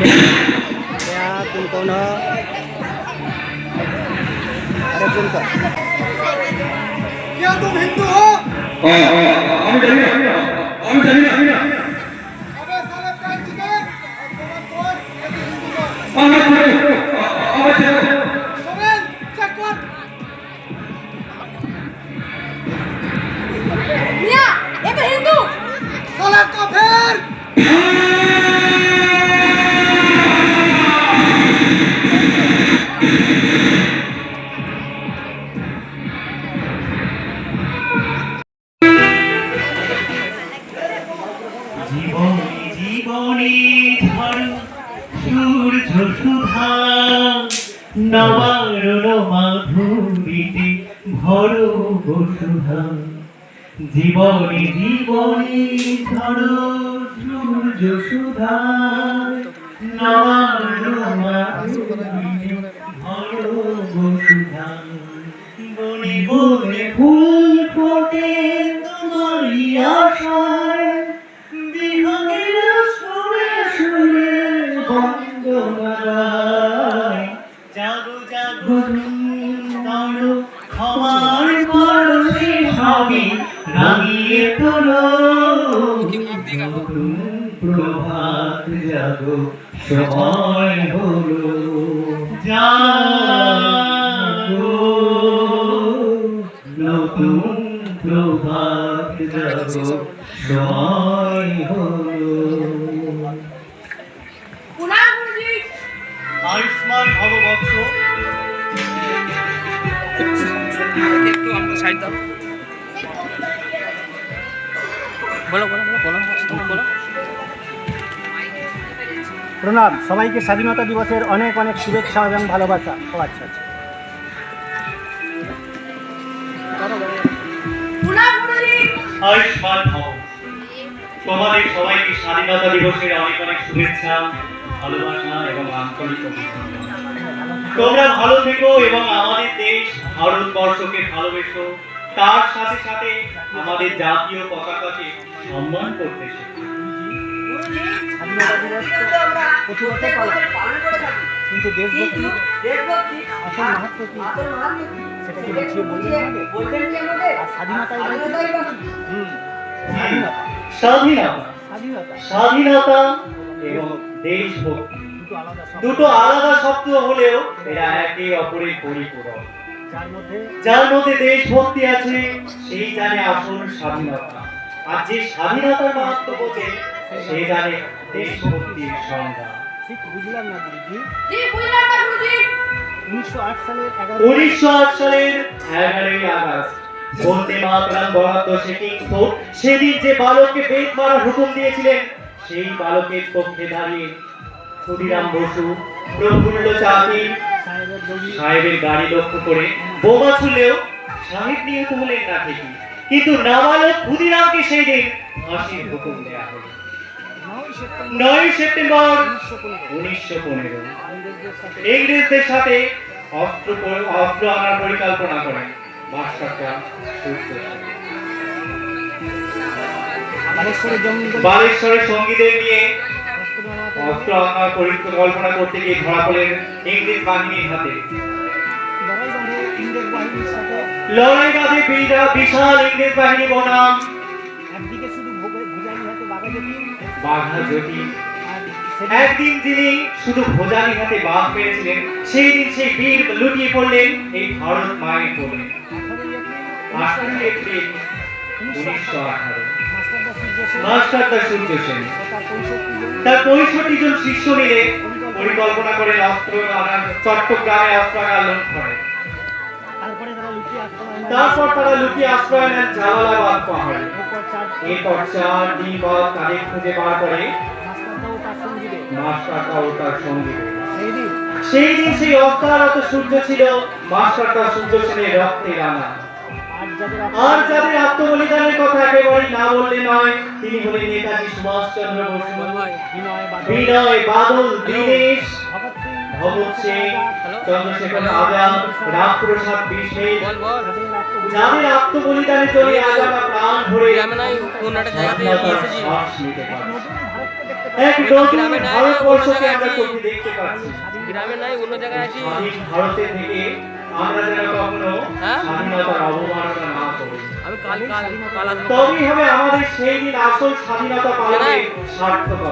तुम कौन हो? अरे तुम का क्या तुम हिंदू हो? আমি জানি না अबे साले पैर चिकन और तुम्हारा कोई हिंदू हो। सोमेन चेक कर मिया ये तो हिंदू साले काफिर জীবনী ঝড় সূর্য সুধা নবারণ মাধুরীতে ভর বসুধা জীবনী ঝড় সূর্য সুধা নবারণ মাধুরীতে ভর বসুধা বনে বনে ফুল ফোটে তোমারই আশায় বিহঙ্গের সুরে সুরে বন্দনায় জাগো জাগো ধরো আমার পরশে হবে রাঙিয়ে তোলো নতুন প্রভাত জাগো সময় হলো জাগো নতুন প্রভাত জাগো সময় হলো আয়ুষ্মান ভব বৎস একটু আমাকে সাইড দাও। বলো প্রণাম সবাইকে স্বাধীনতা দিবসের অনেক অনেক শুভেচ্ছা এবং ভালোবাসা। ও আচ্ছা আচ্ছা আয়ুষ্মান ভব তোমাদের সবাইকে স্বাধীনতা দিবসের অনেক অনেক শুভেচ্ছা ভালোবাসা এবং আন্তরিক অভিনন্দন। তোমরা ভালো থেকো এবং আমাদের দেশ ভারতবর্ষকে ভালোবেসো, তার সাথে সাথে আমাদের জাতীয় পতাকাকে সম্মান করতে শেখো। স্বাধীনতা দিবস প্রতি বছর পালন করে থাকি, কিন্তু দেশভক্তি আসল মাহাত্ম কি সেটা কি বুঝিয়ে বলবেন আমাদের? আর স্বাধীনতায় স্বাধীনতা এবং দেশভক্তি দুটো আলাদা শব্দ হলেও এরা একে অপরের পরিপূরক। যার মধ্যে দেশভক্তি আছে সেই জানে আসল স্বাধীনতা, আর যে স্বাধীনতার মাহাত্ম বোঝে সেই জানে দেশভক্তির সংজ্ঞা। ঠিক বুঝলাম না গুরুজি। 1908 সালের 11ই আগস্ট বন্দে মাতরম বরাদ্দ সেদিন যে বালককে বেত মারার হুকুম দিয়েছিলেন সেই বালকের পক্ষে দাঁড়িয়ে ক্ষুদিরাম বসু প্রফুল্ল চাকী সাহেবের গাড়ি লক্ষ্য করে বোমা ছুড়লেও সাহেব নিহত হলেন না ঠিকই, কিন্তু নাবালক ক্ষুদিরামকে সেই দিন ফাঁসির হুকুম দেওয়া হলো। 9 সেপ্টেম্বর 1915 ইংরেজদের সাথে অস্ত্র আনার পরিকল্পনা করেন মাস্টারদা বালেশ্বরের সঙ্গীদের নিয়ে অস্ত্র আনার পরিকল্পনা করতে গিয়ে ধরা পড়লেন ইংরেজ বাহিনীর হাতে। লড়াই বাঁধে বিশাল ইংরেজ বাহিনী বনাম বাঘা জটিল। একদিন যিনি শুধু ভোজালি হাতে বাঘ পেয়েছিলেন সেই দিন সেই বীর লুটিয়ে পড়লেন এই ভারত মায়ের কোলে। 8 এপ্রিল 1918 মাস্টারদা সূর্য সেন তার 65 জন শিষ্য মিলে পরিকল্পনা করে অস্ত্র আনার চট্টগ্রামে অস্ত্রাগার লুণ্ঠনের। তারপর তারা লুকিয়ে আশ্রয় নেন জালালাবাদ পাহাড়ে। এরপর 4 দিন পর তাদের খুঁজে বার করে মাস্টারদা ও তার সঙ্গীরা। সেই দিন সেই অস্ত্রারত সূর্য ছিল মাস্টারদা সূর্য সেনের রক্তে রাঙা। আর যাদের আত্মবলিদানের কথা একেবারে না বললে নয় তিনি হলেন নেতাজি সুভাষচন্দ্র বসু, বিনয় বাদল দীনেশ, ভগৎ সিং, চন্দ্রশেখর আজাদ, রামপ্রসাদ বিসমিল, যাদের আত্মবলিদানের জন্য আজাদ প্রাণ ভরে এক নতুন ভারতবর্ষকে আমরা চোখে দেখতে পাচ্ছি। গ্রামে নাই অন্য জায়গায় আছি। স্বাধীন ভারতে থেকে আমরা যেন কখনো হ্যাঁ? স্বাধীনতার অবমাননা না করি। আমি কাল কাল কাল আসবো। তবেই হবে আমাদের সেই দিন আসল স্বাধীনতা পালনের সার্থকতা।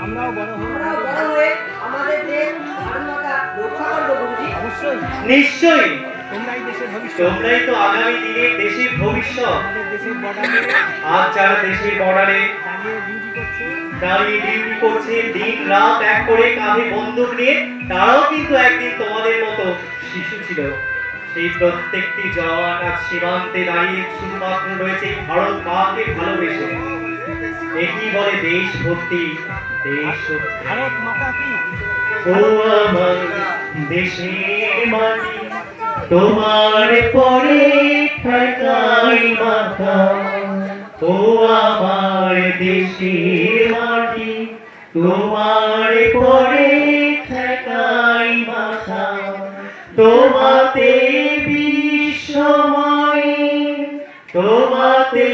আমরাও বড় আমরা হয়ে বড় হয়ে আমাদের দেশ স্বাধীনতা রক্ষা করবো গুরুজি। অবশ্যই নিশ্চয়ই তোমরাই দেশের ভবিষ্যৎ। তোমরাই তো আগামী দিনের দেশের ভবিষ্যৎ। আমাদের দেশের বর্ডারে আজ যারা দেশের বর্ডারে দাঁড়িয়ে ডিউটি করছে, দাঁড়িয়ে ডিউটি করছে, দিন রাত এক করে কাঁধে বন্দুক নিয়ে, তারাও কিন্তু একদিন তোমাদের মতো শিশু ছিল। সেই প্রত্যেকটি জওয়ান আজ সীমান্তে দাঁড়িয়ে শুধুমাত্র রয়েছে এই ভারত মাকে ভালোবেসে। একই বলে দেশভক্তি, দেশভক্তি। ভারত মাতা কি? ও আমার দেশের মাটি, তোমার পরে ঠেকাই মাথা। ও আমার দেশের মাটি, তোমার পরে ঠেকাই মাথা। তোমাতে বিশ্বময়, তোমাতে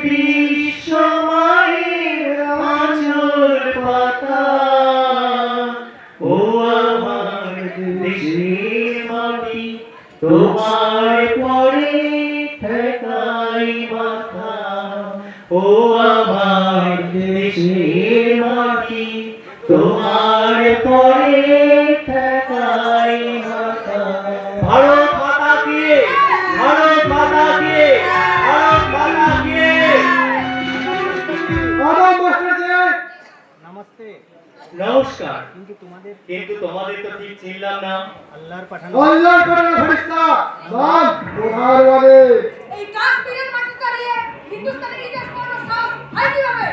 বিশ্বময়ের আঁচল পাতা। ও আমার দেশের মাটি, তোমার পরে ঠেকাই মাথা। ও আমার দেশের মাটি, তোমার পরে ঠেকাই মাথা। ভারত মাতা কি, ভারত মাতা কি, ভারত মাতা কি। আদাব মাস্টারজি। নমস্তে। নমস্কার। কিন্তু তোমাদের তো ঠিক চিনলাম না। আল্লাহর পাঠানো আল্লাহর পাঠানো ফেরেশতা নাম প্রধানওয়ালে। এই কাশ্মীরের মাটিতে দাঁড়িয়ে হিন্দুস্তানের ইতিহাস পড়ানোর সাহস হয় কিভাবে?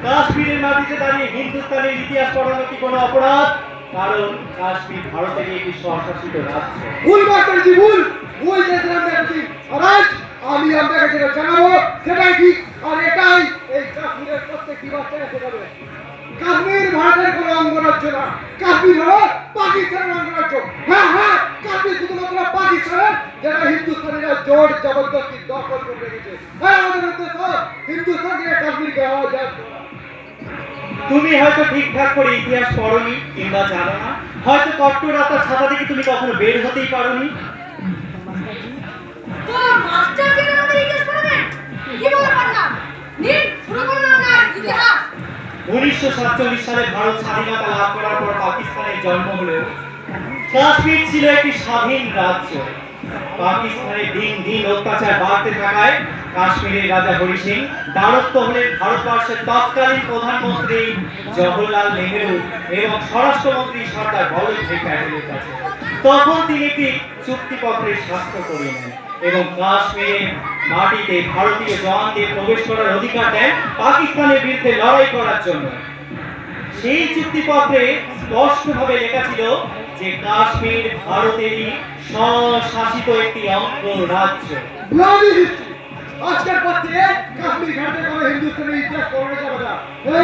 কাশ্মীরের মাটিতে দাঁড়িয়ে হিন্দুস্তানের ইতিহাস পড়ানো কি কোনো অপরাধ? কারণ কাশ্মীর ভারতের একটি স্বশাসিত রাজ্য। ভুল মাস্টারজি ভুল। ভুল দেখলাম দেখছি। আর আজ আমি আপনাকে যেটা জানাবো সেটাই ঠিক। আর এটাই এই কাশ্মীরের প্রত্যেকটি বাচ্চাকে শেখাবে। কাশ্মীর ভারতের কোনো অঙ্গরাজ্য না। কাশ্মীর হলো পাকিস্তানের অঙ্গরাজ্য। হ্যাঁ হ্যাঁ, কাশ্মীর শুধুমাত্র পাকিস্তানের, যেটা হিন্দুস্তানিরা জোর জবরদস্তি দখল করে রেখেছে। হ্যাঁ, আমাদের উদ্দেশ্য হিন্দুস্তান থেকে কাশ্মীরকে আজাদ করা। তুমি হয়তো ঠিকঠাক করে ইতিহাস পড়োনি কিংবা জানো না। হয়তো কট্টরতার ছাতা থেকে তুমি কখনো বের হতেই পারোনি। তো মাস্টার কে আমাদের ইতিহাস পড়াবেন? কি বলে পারলাম? নিন শুরু করুন আপনার ইতিহাস। 1947 সালে ভারত স্বাধীনতা লাভ করার পর পাকিস্তানের জন্ম হলেও কাশ্মীর ছিল একটি স্বাধীন রাজ্য। পাকিস্তানে দিন দিন অত্যাচার বাড়তে থাকায় কাশ্মীরের রাজা হরি সিং দ্বারস্থ হলেন ভারতবর্ষের তৎকালীন প্রধানমন্ত্রী জওহরলাল নেহেরু এবং স্বরাষ্ট্রমন্ত্রী সর্দার বল্লভভাই প্যাটেলের কাছে। তখন তিনি একটি চুক্তিপত্রের স্বাক্ষর করে নেন এবং কাশ্মীরের মাটিতে ভারতীয় জওয়ানদের প্রবেশ করার অধিকার দেন পাকিস্তানের বিরুদ্ধে লড়াই করার জন্য। সেই চুক্তিপত্রে স্পষ্টভাবে লেখা ছিল যে কাশ্মীর ভারতেরই স্বশাসিত একটি অঙ্গরাজ্য। Bloody history. আজকের পর থেকে কাশ্মীর ঘাটে কোনো হিন্দুস্তানের ইতিহাস পড়ানো যাবে না।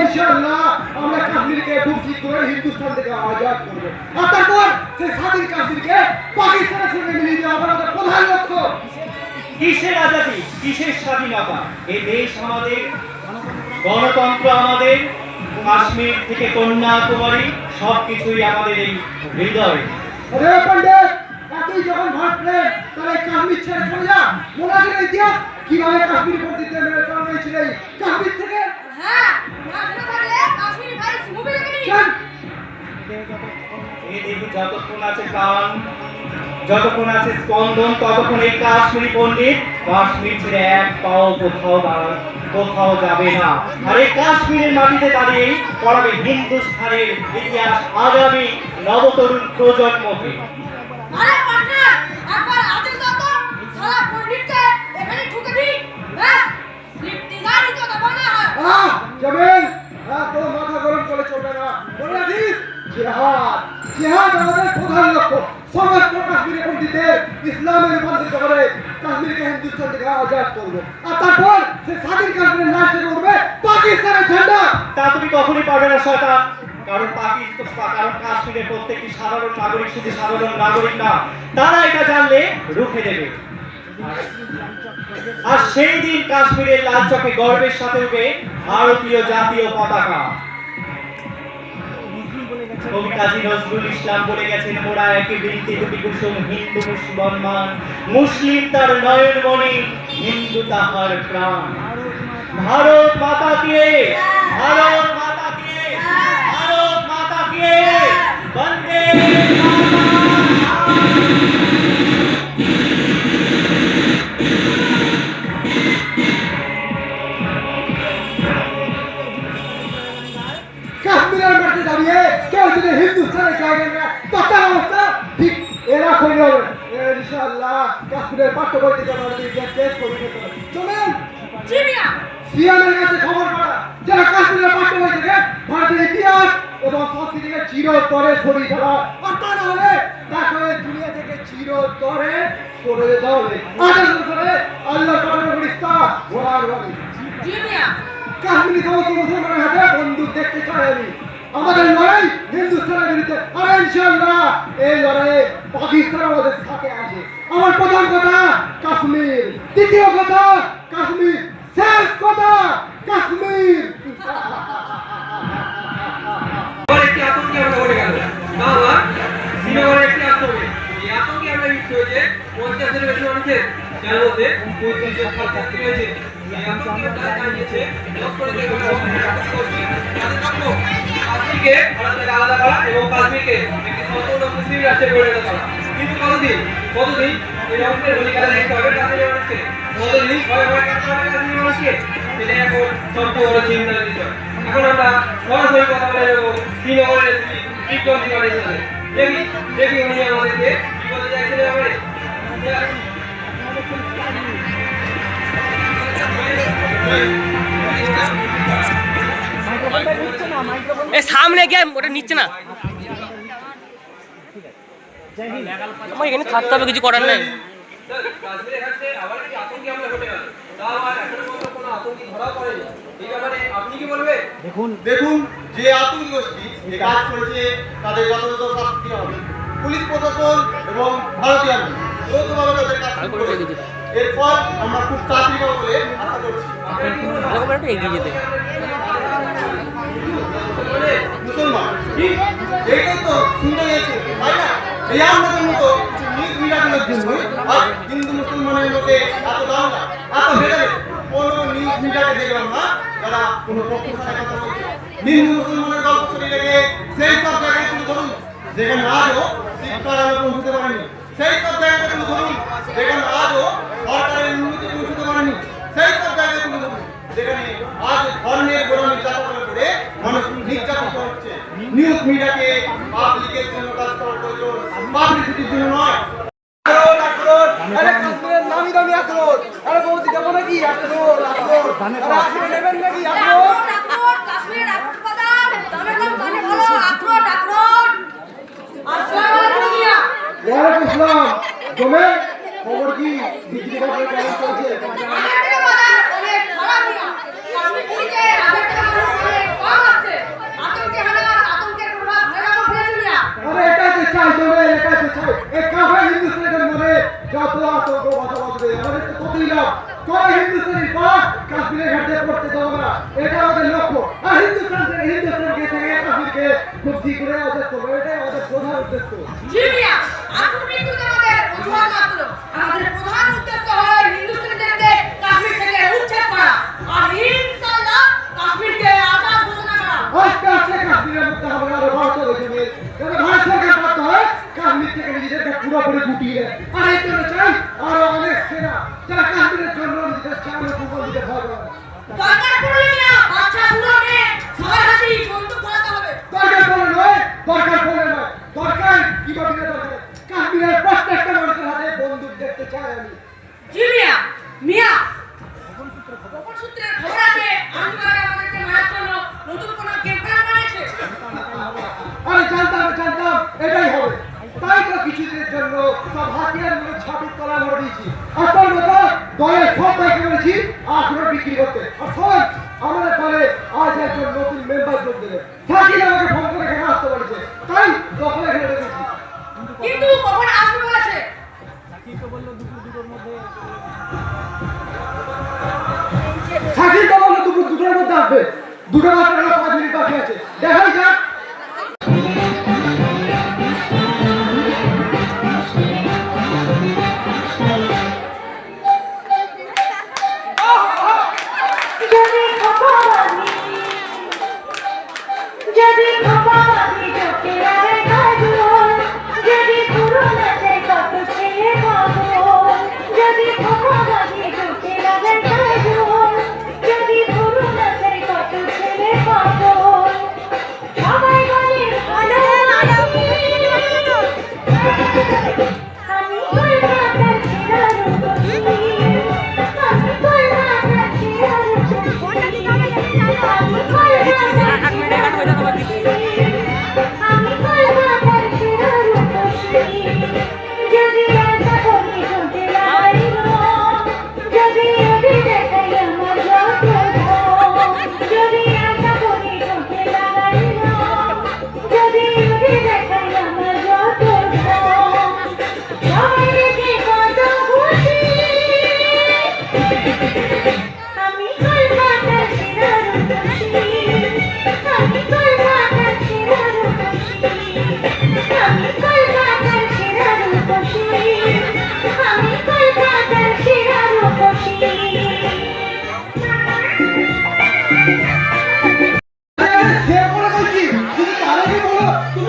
ইনশাআল্লাহ আমরা কাশ্মীরকে খুব শীঘ্রই হিন্দুস্তান থেকে আজাদ করব। আর তারপর সেই স্বাধীন কাশ্মীরকে পাকিস্তানের সঙ্গে মিলিয়ে দেওয়া আমাদের প্রধান লক্ষ্য। কিসের আজাদি, কিসের স্বাধীনতা? এই দেশ আমাদের, গণতন্ত্র আমাদের, কাশ্মীর থেকে কন্যাকুমারী সবকিছুই আমাদের এই হৃদয়ে। আরে পণ্ডিত, এতই যখন ভারত প্রেম, তাহলে কাশ্মীর ছেড়ে চলে যা। মনে আছে না ইতিহাস কিভাবে কাশ্মীর পন্ডিতে মেরে চলা হয়েছিল এই কাশ্মীর থেকে? হ্যাঁ, না শুনে থাকলে কাশ্মীরি ভাই মুভি দেখে নিন। চল। এই দেখি যতক্ষণ আছে কান, যতক্ষণ আছে স্পন্দন, ততক্ষণ এই কাশ্মীরি পণ্ডিত কাশ্মীর ছেড়ে এক পাও কোথাও যাবে না। আর এই কাশ্মীরের মাটিতে দাঁড়িয়েই পড়াবে হিন্দুস্থানের ইতিহাস আগামী নবতরুণ প্রজন্মকে। আরে পার্টনার, একবার আদেশ দাও তো। সারা পণ্ডিতকে এখানে ঢুকে দিই। ব্যাস, লিফটি গাড়ি তো দেবো না। জামিল, এত মাথা গরম করে চলবে না। মনে রাখিস, জিহাদ জিহাদ আমাদের প্রধান লক্ষ্য। সমস্ত কাশ্মীরি পন্ডিতদের ইসলামে রূপান্তরিত করে কাশ্মীরকে হিন্দুস্তান থেকে আজাদ করবো। আর তারপর সে স্বাধীন কাশ্মীরের লাশ থেকে উঠবে পাকিস্তানের ঝান্ডা। তা তুমি কখনই পারবে না শয়তান। কারণ কাশ্মীরের প্রত্যেকটি সাধারণ নাগরিক শুধু সাধারণ নাগরিক না, তারা এটা জানলে রুখে দেবে। আর সেই দিন কাশ্মীরের লাল চকে গর্বের সাথে উঠবে ভারতীয় জাতীয় পতাকা। কবি কাজী নজরুল ইসলাম বলে গেছেন, মোরা একই বৃন্তে দুটি কুসুম, হিন্দু মুসলমান, মুসলিম তার নয়ন মণি, হিন্দু তাহার প্রাণ। ভারত মাতা কে, ভারত মাতা কে, ভারত মাতা কে, বন্দে কাশ্মীরের মাঠে দাঁড়িয়ে কেউ যদি হিন্দুস্তানে যাবেন না তখন অবস্থা ঠিক এরকমই হবে। ইনশাআল্লাহ কাশ্মীরের পাঠ্য বই থেকে আমরা যদি টেস্ট করে চলেন জি মিয়া। সিয়ামের কাছে খবর পাড়া যারা কাশ্মীরের পাঠ্য বই থেকে ভারতের ইতিহাস এবং সংস্কৃতিকে চিরতরে সরিয়ে ফেলা, আর তা না হলে তাকে দুনিয়া থেকে চিরতরে সরে যেতে হবে। আল্লাহ পাঠানো ফেরেশতা ঘোড়ার বাড়ি জি মিয়া। কাশ্মীরি সমস্ত মুসলমানের হাতে বন্দুক দেখতে চাই আমি। আমাদের লড়াই হিন্দুস্তানের বিরুদ্ধে, আর ইনশাআল্লাহ এই লড়াইয়ে পাকিস্তান আমাদের সাথে আছে। আমার প্রথম কথা কাশ্মীর, দ্বিতীয় কথা কাশ্মীর, শেষ কথা কাশ্মীর। একটি আতঙ্কে আমরা ঘটে গেল বাবা শ্রীনগরের একটি আশ্রমে এই আতঙ্কে আমরা মৃত্যু হয়েছে 50-এর বেশি মানুষের, যার মধ্যে 35 জন ছাত্রী হয়েছে। এই আতঙ্কে তারা জানিয়েছে লস্করে যে কাশ্মীরকে আলাদা করা এবং কাশ্মীরকে একটি সম্পূর্ণ মুসলিম রাষ্ট্রে পরিণত করা। কিন্তু কতদিন এই রকমের ভূমিকা দেখতে হবে কাশ্মীরের মানুষকে, কতদিন ভয় কাটতে হবে কাশ্মীরের মানুষকে, সেটাই এখন সবচেয়ে বড় চিন্তার বিষয়। এখন আমরা সরাসরি কথা বলে যাবো শ্রীনগরের বিক্রম সিংহের সাথে। দেখি উনি আমাদেরকে বিপদে যাইতে যাবে। এ সামনে গিয়ে ওটা নিচ্ছে না, আমার এখানে থাকতে হবে, কিছু করার নাই। কাশ্মীরের কাছে আবার কি আতঙ্কে আমরা ঘটে গেল, তাও আর এখনো পর্যন্ত কোনো আতঙ্কি ধরা পড়েনি। এই ব্যাপারে আপনি কি বলবেন? দেখুন যে আতঙ্কি গোষ্ঠী যে কাজ করেছে তাদের যথাযথ শাস্তি হবে। পুলিশ প্রশাসন এবং ভারতীয় আর্মি যৌথভাবে তাদের কাজ শুরু করেছে। এরপর আমরা খুব তাড়াতাড়ি পাবো বলে আশা করছি। এগিয়ে যেতে মুসলমান এইটাই তো শুনতে গেছে, তাই না? এই আমাদের মতো নিউজ মিডিয়াগুলোর জন্য আর হিন্দু মুসলমানের মধ্যে এত দাঙ্গা, এত ভেদাভেদ কোনো নিউজ মিডিয়াকে দেখলাম না যারা কোনো পক্ষের কথা বলছে। হিন্দু মুসলমানের গল্প ছড়িয়ে রেখে সেই সব জায়গায় তুলে ধরুন যেখানে আজও শিক্ষার আলো পৌঁছতে পারেনি, সেই সব জায়গায় তুলে ধরুন যেখানে আজও সরকারের উন্নতি পৌঁছতে পারেনি, সেই সব জায়গায় তুলে ধরুন যেখানে আজ ধর্মের গোড়া নির্যাতন করে মানুষ নির্যাতিত হচ্ছে। নিউজ মিডিয়াকে পাবলিকের জন্য কাজ করার প্রয়োজন, পাবলিসিটির জন্য নয়। আরে কাশ্মীরের নামি দামি আক্রোশ, আরে বৌদি দেবো নাকি আক্রোশ, আক্রোশ নেবেন নাকি আক্রোশ? কাশ্মীর আক্রোট বাদাম, দামের দাম মানে ভালো, আক্রোট আক্রোট। আসসালামু আলাইকুম মিয়া। ওয়ালাইকুম আসসালাম। জমে খবর কি বিক্রি বাজার কেমন চলছে? আগের থেকে বাজার অনেক খারাপ মিয়া। কাশ্মীর থেকে আগের থেকে মানুষ অনেক কম আছে। আতঙ্কের প্রভাব ভয়াবহ ফেলেছে মিয়া। আরে এটাই তো চাই জমে, এটাই তো চাই। এই কাফের হিন্দুস্তানের মনে যত আতঙ্ক বাধা বাঁধবে আমাদের তো কতই লাভ। কোন হিন্দুস্তানি পাক কাশ্মীরের ঘাটে পড়তে দেবো না, এটা আমাদের লক্ষ্য। আর হিন্দুস্তানকে থেকে কাশ্মীরকে মুক্তি করে ওদের করবো, এটাই আমাদের প্রধান উদ্দেশ্য। জি মিয়া, আক্রমণ কিন্তু আমাদের অজুহাত মাত্র। আমাদের প্রধান উদ্দেশ্য হলো হিন্দুস্তানিদেরকে কাশ্মীর থেকে উচ্ছেদ করা আর ইনশাআল্লাহ কাশ্মীরকে আজাদ ঘোষণা করা। আস্তে আস্তে কাশ্মীরের মুক্ত হবে আরো ভারত দেশে, যাতে ভারত সরকার বাধ্য হয় কাশ্মীর থেকে নিজেদেরকে পুরোপুরি গুটিয়ে দেয়। আর এই জন্য চাই আরো অনেক সেনা যারা কাশ্মীরের জন্য নিজেদের চাল কুকুর দিতে ভয় করে। দরকার পড়লে মিয়া বাচ্চা বুড়ো মেয়ে সবার হাতেই বন্দুক চালাতে হবে। দরকার পড়লে নয়, দরকার কিভাবে দরকার কাশ্মীরের প্রত্যেকটা মানুষের হাতে বন্দুক দেখতে চাই আমি। জি মিয়া। মিয়া গোপন সূত্রের খবর আছে আন্দোলন আমাদেরকে মারার জন্য নতুন কোনো ক্যাম্পেইন বানিয়েছে। আরে জানতাম এটাই হবে। তাই তো কিছুদিনের জন্য সব হাতিয়ার নিয়ে ছাপির তলা ভরে দিয়েছি। আর তোর মতো দলের সব বাইকে বলেছি আখরো বিক্রি করতে। আর শোন, আমাদের দলে আজ একজন নতুন মেম্বার যোগ দেবে। সাকিব আমাকে ফোন করে এখানে আসতে বলেছে, তাই দখলে এখানে রেখেছি। কিন্তু কখন আসবে বলেছে? সাকিব তো বললো দুপুর 2টার মধ্যে আসবে। 2টা বাজতে 5 মিনিট বাকি আছে, দেখাই যাক।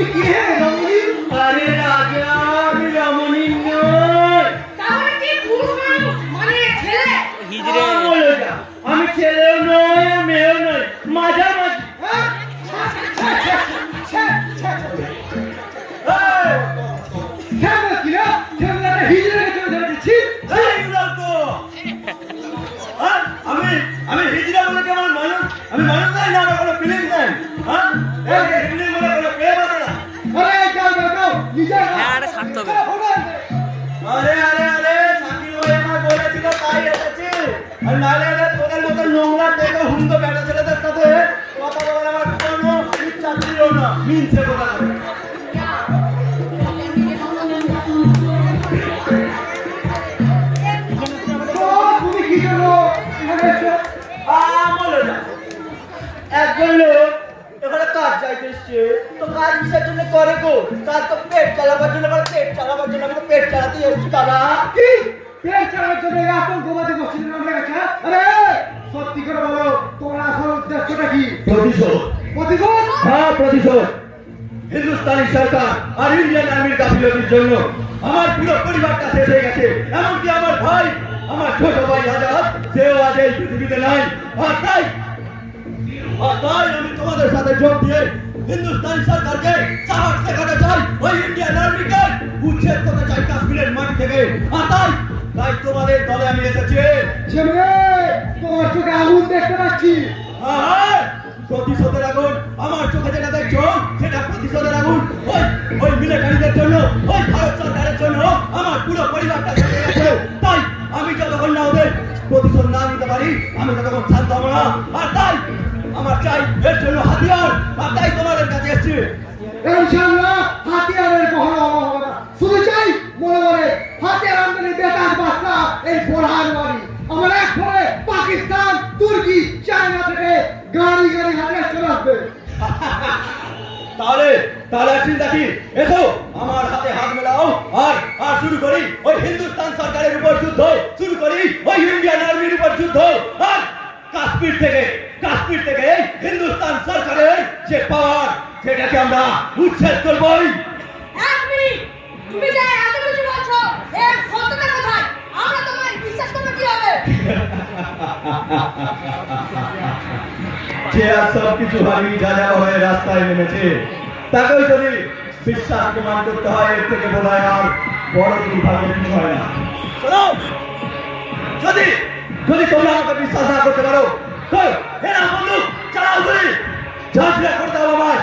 তুমি কি হে রমণী? আরে রাজা, আমি রমণী নই। তাহলে কি পুরুষ মানুষ মানে ছেলে? হিজড়ে বলো যা, আমি ছেলেও নই আর মেয়েও নই, মাঝামাঝি। হ্যাঁ? ছ্যা, ছ্যা, ছ্যা, ছ্যা। এই! ছেলে কি না? ছেলেটা হিজড়ে চলে যাচ্ছে। এই উড়ালতো! আমি হিজড়া বলে কেমন মানুষ? আমি মানুষ নাই না, আমার কোনো ফিলিংস নাই। হ্যাঁ? এই হিজড়ি বলে কোনো প্রেম আছে না? আরে যাও যাও যাও নিজের হ্যাঁ, আরে থাকতে হবে। আরে শাকিল ভাই আমার বলেছিল তাই এসেছি। আর নাহলে তোদের মতো নোংরা দেখে হুন্দ বেটা ছেলেদের সাথে কথা বলার আমার কোনো ইচ্ছা ছিল না। মিনছে কথা বলে। তো তুমি কি জন্য এখানে এসেছো? বলে না। একজন লোক এখানে কাজ যাইতে এসছে, তো কাজ কিসের জন্য করে গো? তার তো পেট চালাবার জন্য করে, পেট চালাবার জন্য। আমি তো পেট চালাতে এসেছি দাদা। কি? পেট চালানোর জন্য এই আতঙ্কবাদী গোষ্ঠীর নাম রেখেছে? আরে সত্যি করে বলো তোমার আসল উদ্দেশ্যটা কি? প্রতিশোধ। প্রতিশোধ? হ্যাঁ, প্রতিশোধ। হিন্দুস্তানি সরকার আর ইন্ডিয়ান আর্মির গাফিলতির জন্য আমার পুরো পরিবারটা শেষ হয়ে গেছে। এমনকি আমার ভাই, আমার ছোট ভাই আজাদ, সেও আজ এই পৃথিবীতে নাই। আর তাই আমি তোমাদের সাথে যোগ দিয়ে হিন্দুস্তানি সরকারকে সাহস দেখাতে চাই, ওই ইন্ডিয়ান আর্মিকে উচ্ছেদ করতে চাই কাশ্মীরের মাটি থেকে। আর তাই তোমাদের দলে আমি এসেছি। ছেলে তোমার চোখে আগুন দেখতে পাচ্ছি। হ্যাঁ, প্রতিশোধের আগুন। আমার চোখে যেটা দেখছো সেটা প্রতিশোধের আগুন। ওই মিলিটারিদের জন্য, ওই ভারত সরকারের জন্য আমার পুরো পরিবারটা চলে গেছে। তাই আমি যতক্ষণ না ওদের প্রতিশোধ না নিতে পারি, আমি ততক্ষণ শান্ত হবো না। আর তাই আমার চাই এর জন্য হাতিয়ার। আর তাই তোমাদের কাছে এসেছি। ইনশাআল্লাহ হাতিয়ারের কখনো অভাব হবে না। শুধু চাই মনে মনে হাতিয়ার আমদানি বেতাজ বাস্তা এই বোরহান বাড়ি আমার এক ফলে পাকিস্তান, তুর্কি, চায়না থেকে গাড়ি গাড়ি হাতিয়ার চলে আসবে। তাহলে আর চিন্তা কি? এসো আমার হাতে হাত মেলাও আর শুরু করি ওই হিন্দুস্তান সরকারের উপর যুদ্ধ, শুরু করি ওই ইন্ডিয়ান আর্মির উপর যুদ্ধ। আর কাশ্মীর থেকে হিন্দুস্তান সরকারের যে পাওয়ার, সেটাকে আমরা উচ্ছেদ করবই। এক মিনিট, তুমি যে এত কিছু বলছো এর সত্যতা কোথায়? আমরা তোমায় বিশ্বাস করতে কি হবে? যে আর সব কিছু হারিয়ে যা হয়ে রাস্তায় নেমেছে, তাকেও যদি বিশ্বাস প্রমাণ করতে হয়, এর থেকে বোধ হয় আর বড় দুর্ভাগ্য কিছু হয় না। শোনো, যদি তোমরা আমাকে বিশ্বাস না করতে পারো, তো এরা বন্ধু চালাও গুলি, ঝাঁঝরা করতে হবে আমায়।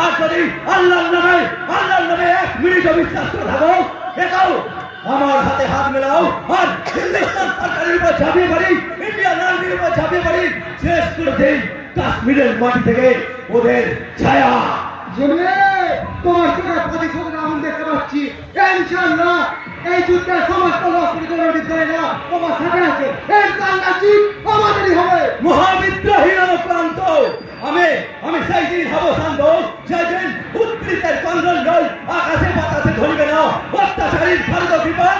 আর যদি আল্লাহর নামে 1 মিনিটও বিশ্বাস করে থাকো, দেখাও আমার হাতে হাত মেলাও আর হিন্দুস্তান সরকারের উপর ঝাঁপিয়ে পড়ি, ইন্ডিয়ান আর্মির উপর ঝাঁপিয়ে পড়ি, শেষ করে দেই কাশ্মীরের মাটি থেকে ওদের ছায়া। জেনে তোমার চোখে প্রতিশোধের আগুন দেখতে পাচ্ছি। ইনশাআল্লাহ এই যুদ্ধের সমস্ত লস্করি বিদ্রোহীরা তোমার সাথে আছে। এর কান্নাচি আমাদেরই হবে। মহাবিদ্রোহীর অনুপ্রান্ত আমি সেই দিন হব শান্ত, যেদিন উৎপীড়িতের কন্দল আকাশে বাতাসে ধরিবে না, অত্যাচারীর ভারত বিমান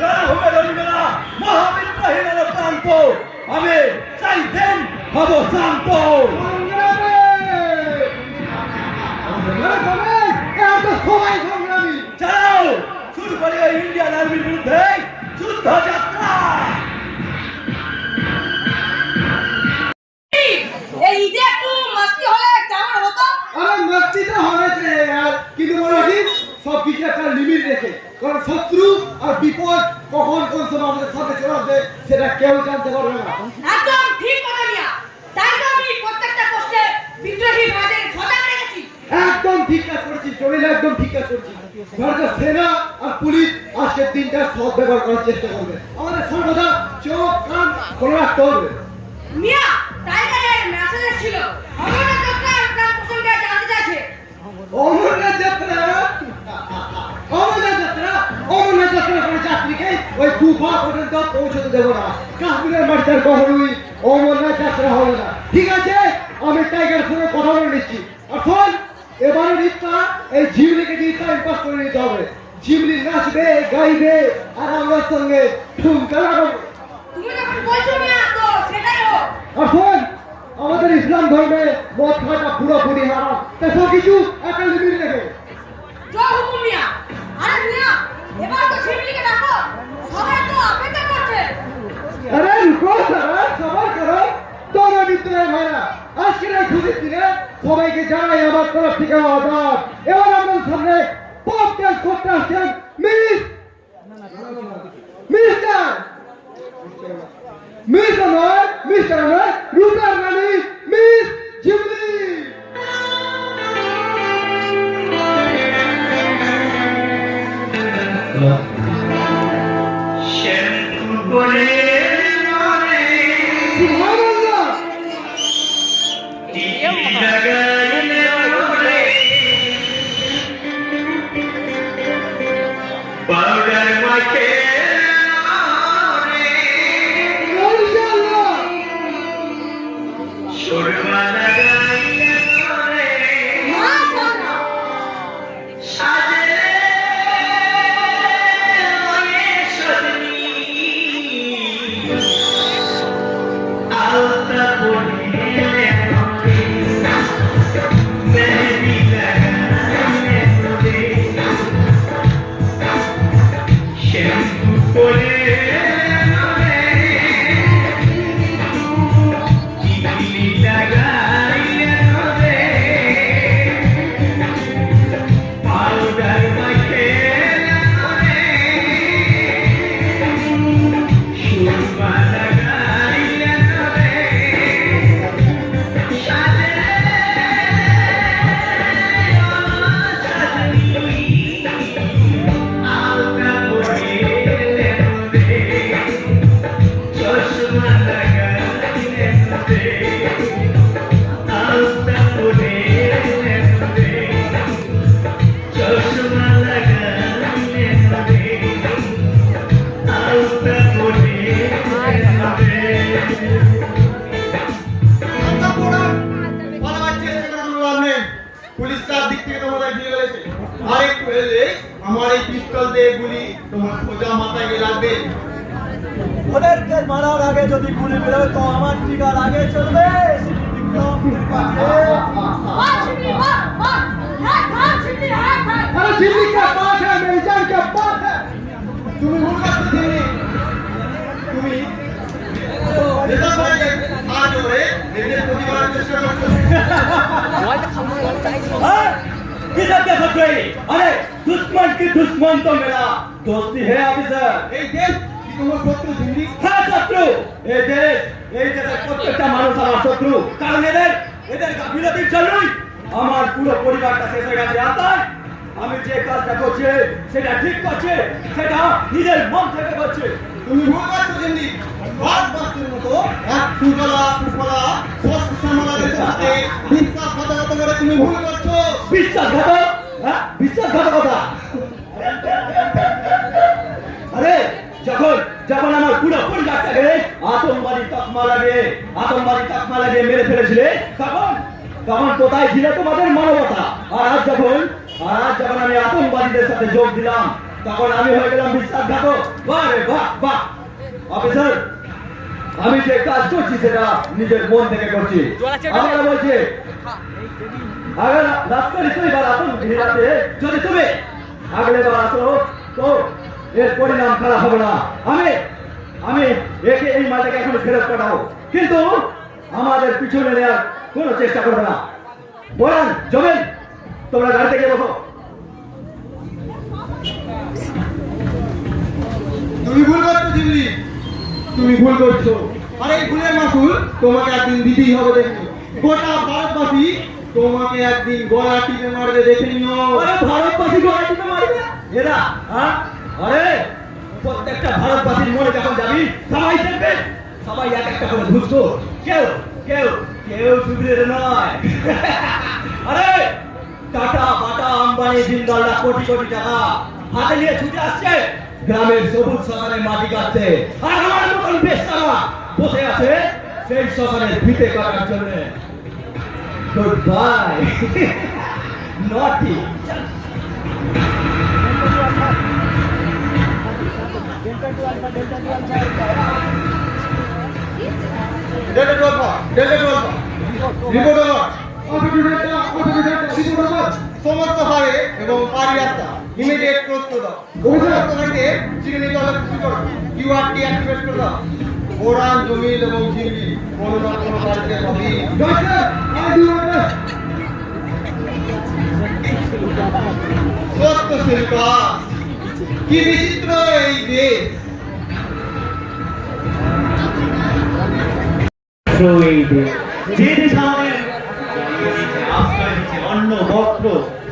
রণভূমে ধরিবে না। মহাবিদ্রোহীর অনুপ্রান্ত আমি সেই দিন হব শান্ত। চালাও, শুরু করি ওই ইন্ডিয়ান আর্মির বিরুদ্ধে যুদ্ধযাত্রা। এই ঈদে একটু মাস্তি হলে কেমন হতো? আরে মাস্তি তো হয়েছে यार, কিন্তু মনে রাখিস সব কিছু একটা লিমিট রেখে, কারণ শত্রু আর বিপদ কখন কোন সময় আমাদের সাথে চলে আসবে সেটা কেউ জানতে পারবে না। একদম ঠিক কথা নিয়া। তাই তো আমি প্রত্যেকটা পোস্টে বিদ্রোহী ভাইদের সজাগ রেখেছি। একদম ঠিক কাজ করেছিস জমিল, একদম ঠিক কাজ করেছিস। ভারতের সেনা আর পুলিশ আজকের দিনটা সৎ ব্যবহার করার চেষ্টা করবে। আমাদের সর্বদা চোখ কান খোলা রাখতে হবে। মিয়া, টাইগারের মেসেজ ছিল অমরনাথ যাত্রার প্ল্যান প্রসঙ্গে জানতে চাইছে। অমরনাথ যাত্রা করে যাত্রীকে ওই গুফা পর্যন্ত পৌঁছতে দেবো না। কাশ্মীরের মাটিতে কখনোই অমরনাথ যাত্রা হবে না। ঠিক আছে, আমি টাইগার সঙ্গে কথা বলে নিচ্ছি। আর শোন, এবারে রিক্তা এই ঝিমলিকে দিয়ে টাইম পাস করে নিতে হবে। ঝিমলি নাচবে, গাইবে আর আমার সঙ্গে ঠুমকা লাগাবো। তুমি যখন বলছো মিয়া তো সেটাই হোক। আর শোন, আমাদের ইসলাম ধর্মে মদ খাওয়াটা পুরোপুরি হারাম। তা সব কিছু একটা লিমিট রেখে। জয় হুকুম মিয়া। আরে মিয়া, এবার তো ছিমলিকে ডাকো, সবাই তো অপেক্ষা করছে। আরে রুকো সারা, সবার করো। তোরা মিত্রের ভাইরা, আজকের এই ছুটির দিনে সবাইকে জানাই আমার তরফ থেকে আদাব। এবার আমাদের সামনে পপ টেস্ট করতে আসছেন মিস্টার রূপার রানী মিস জিবলি। সুবহানাল্লাহ। পুলিশ তার দিক থেকে তোমাদের দিয়ে গেছে। আরেকটু এলে আমার এই পিস্তল দিয়ে গুলি তোমার সোজা মাথায় গিয়ে লাগবে। ওদেরকে মারার আগে যদি গুলি বেরোয় তো আমার টিকার আগে চলবে। বাহ ছিমলি, বাহ বাহ, হ্যাঁ হ্যাঁ ছিমলি, হ্যাঁ হ্যাঁ। अरे दिल्ली का बात है, मेरी जान का बात है। তুমি ভুল করছো দিল্লি। তুমি এটা করে আজ ওরে নিজের পরিবারের চেষ্টা করছো। किधर क्या सोच रही? अरे दुश्मन की दुश्मन तो मेरा दोस्ती है ऑफिसर। এই দেশ কি তোমার শত্রু দিল্লি? হ্যাঁ শত্রু। এই দেশের প্রত্যেকটা মানুষ আমার শত্রু। কারণ এদের গাফিলতির জন্যই আমার পুরো পরিবারটা শেষ হয়ে গেছে। আতার আমি যে কাজটা করছি সেটা ঠিক করছে, সেটা নিজের মন থেকে করছে। তুমি ভুল করছো দিল্লি। ভারতবর্ষের মতো এক সুফলা সমাজের সাথে বিশ্বাসঘাতকতা করে তুমি ভুল করছো। বিশ্বাসঘাতক? হ্যাঁ বিশ্বাসঘাতকতা। আরে যখন আমার পুরো পরিবারটাকে আতঙ্কবাদী তকমা লাগিয়ে মেরে ফেলেছিলে তখন কোথায় ছিল তোমাদের মানবতা? আর আজ যখন আমি আতঙ্কবাদীদের সাথে যোগ দিলাম তখন আমি হয়ে গেলাম বিশ্বাসঘাতক। বাহ রে বাহ বাহ। অফিসার আমি যে কাজ করছি সেটা নিজের মন থেকে করছি। আমরা বলছি अगर रास्ते कोई बार आतो धीराते যদি তুমি আগলে বার আসো তো এর পরিণাম খারাপ হবে না। আমি একে এই মালটাকে এখন ফেরত পাঠাবো, কিন্তু আমাদের পিছনে নেওয়ার কোনো চেষ্টা করবে না। বলেন জমেন তোমরা গাড়িতে গিয়ে বসো। তুমি ভুল করছো দিল্লি, তুমি ভুল করছো। আর এই ভুলের মাসুল তোমাকে একদিন দিতেই হবে। দেখো গোটা ভারতবাসী তোমাকে একদিন গলা টিপে মারবে, দেখে নিও। আরে ভারতবাসী গলা টিপে মারবে এরা? হ্যাঁ আরে প্রত্যেকটা ভারতবাসীর মনে যখন যাবি সবাই দেখবে, সবাই এক একটা করে ঘুষতো। কেউ কেউ কেউ সুবিধে নয়। আরে টাটা বাটা আম্বানি জিন্দালরা কোটি কোটি টাকা হাতে নিয়ে ছুটে আসছে গ্রামের সবুজ শ্মশানে মাটি কাটতে, আর আমার মতন বেশ্যারা বসে আছে সেই শ্মশানের ভিটে কাটার জন্য। গুড বাই নটি। ডেল্টা 12 সমস্ত ভাবে এবং পারি রাস্তা ইমিডিয়েট ক্লোজ করে দাও সমস্ত থেকে চিকেনে জলে খুশি করো কিউআরটি অ্যাক্টিভেট করে দাও ওরান জমিল এবং ঝিমলি কোনো না কোনো কাজে হবে সত্য শিল্পা কি বিচিত্র এই দেশ যে দেশ আমাদের আশ্রয় দিচ্ছে, অন্ন বস্ত্র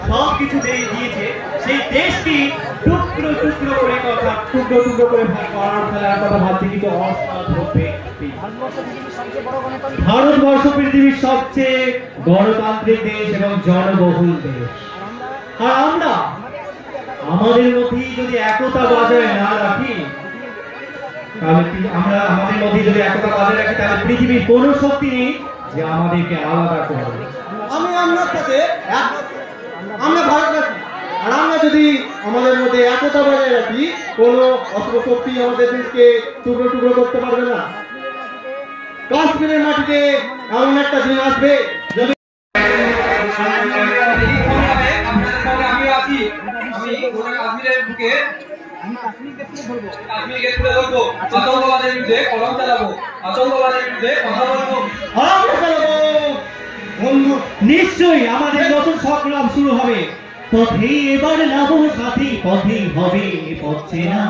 সবকিছু দিয়েছে, সেই দেশকে টুকরো টুকরো করে কথা টুকরো টুকরো করে ভাগ করার ফেলার কথা ভাবছে, কিন্তু অসাধু ব্যক্তি। ভারতবর্ষ পৃথিবীর সবচেয়ে গণতান্ত্রিক দেশ এবং জনবহুল দেশ, আর আমরা আমাদের মধ্যেই যদি একতা বজায় না রাখি, তাহলে আমরা আমাদের মধ্যে যদি একতা বজায় রাখি, তাহলে পৃথিবীর কোনো শক্তি নেই যে আমাদেরকে আলাদা করবে। আমি আপনার সাথে আমরা ভারতবাসী, আর আমরা যদি আমাদের মধ্যে একতা বজায় রাখি, কোনো অশুভ শক্তি আমাদের দেশকে টুকরো টুকরো করতে পারবে না। কাশ্মীরের মাটিতে এমন একটা দিন আসবে যদি আপনাদের সঙ্গে আমিও আছি। আমি গোটা কাশ্মীরের বুকে কাশ্মীরকে তুলে ধরবো, আতঙ্কবাদের বিরুদ্ধে কলম চালাবো, আতঙ্কবাদের বিরুদ্ধে কথা বলবো। বন্ধু নিশ্চয়ই আমাদের নতুন সংগ্রাম শুরু হবে। পথে এবার নামো সাথী, পথে হবে পথে না,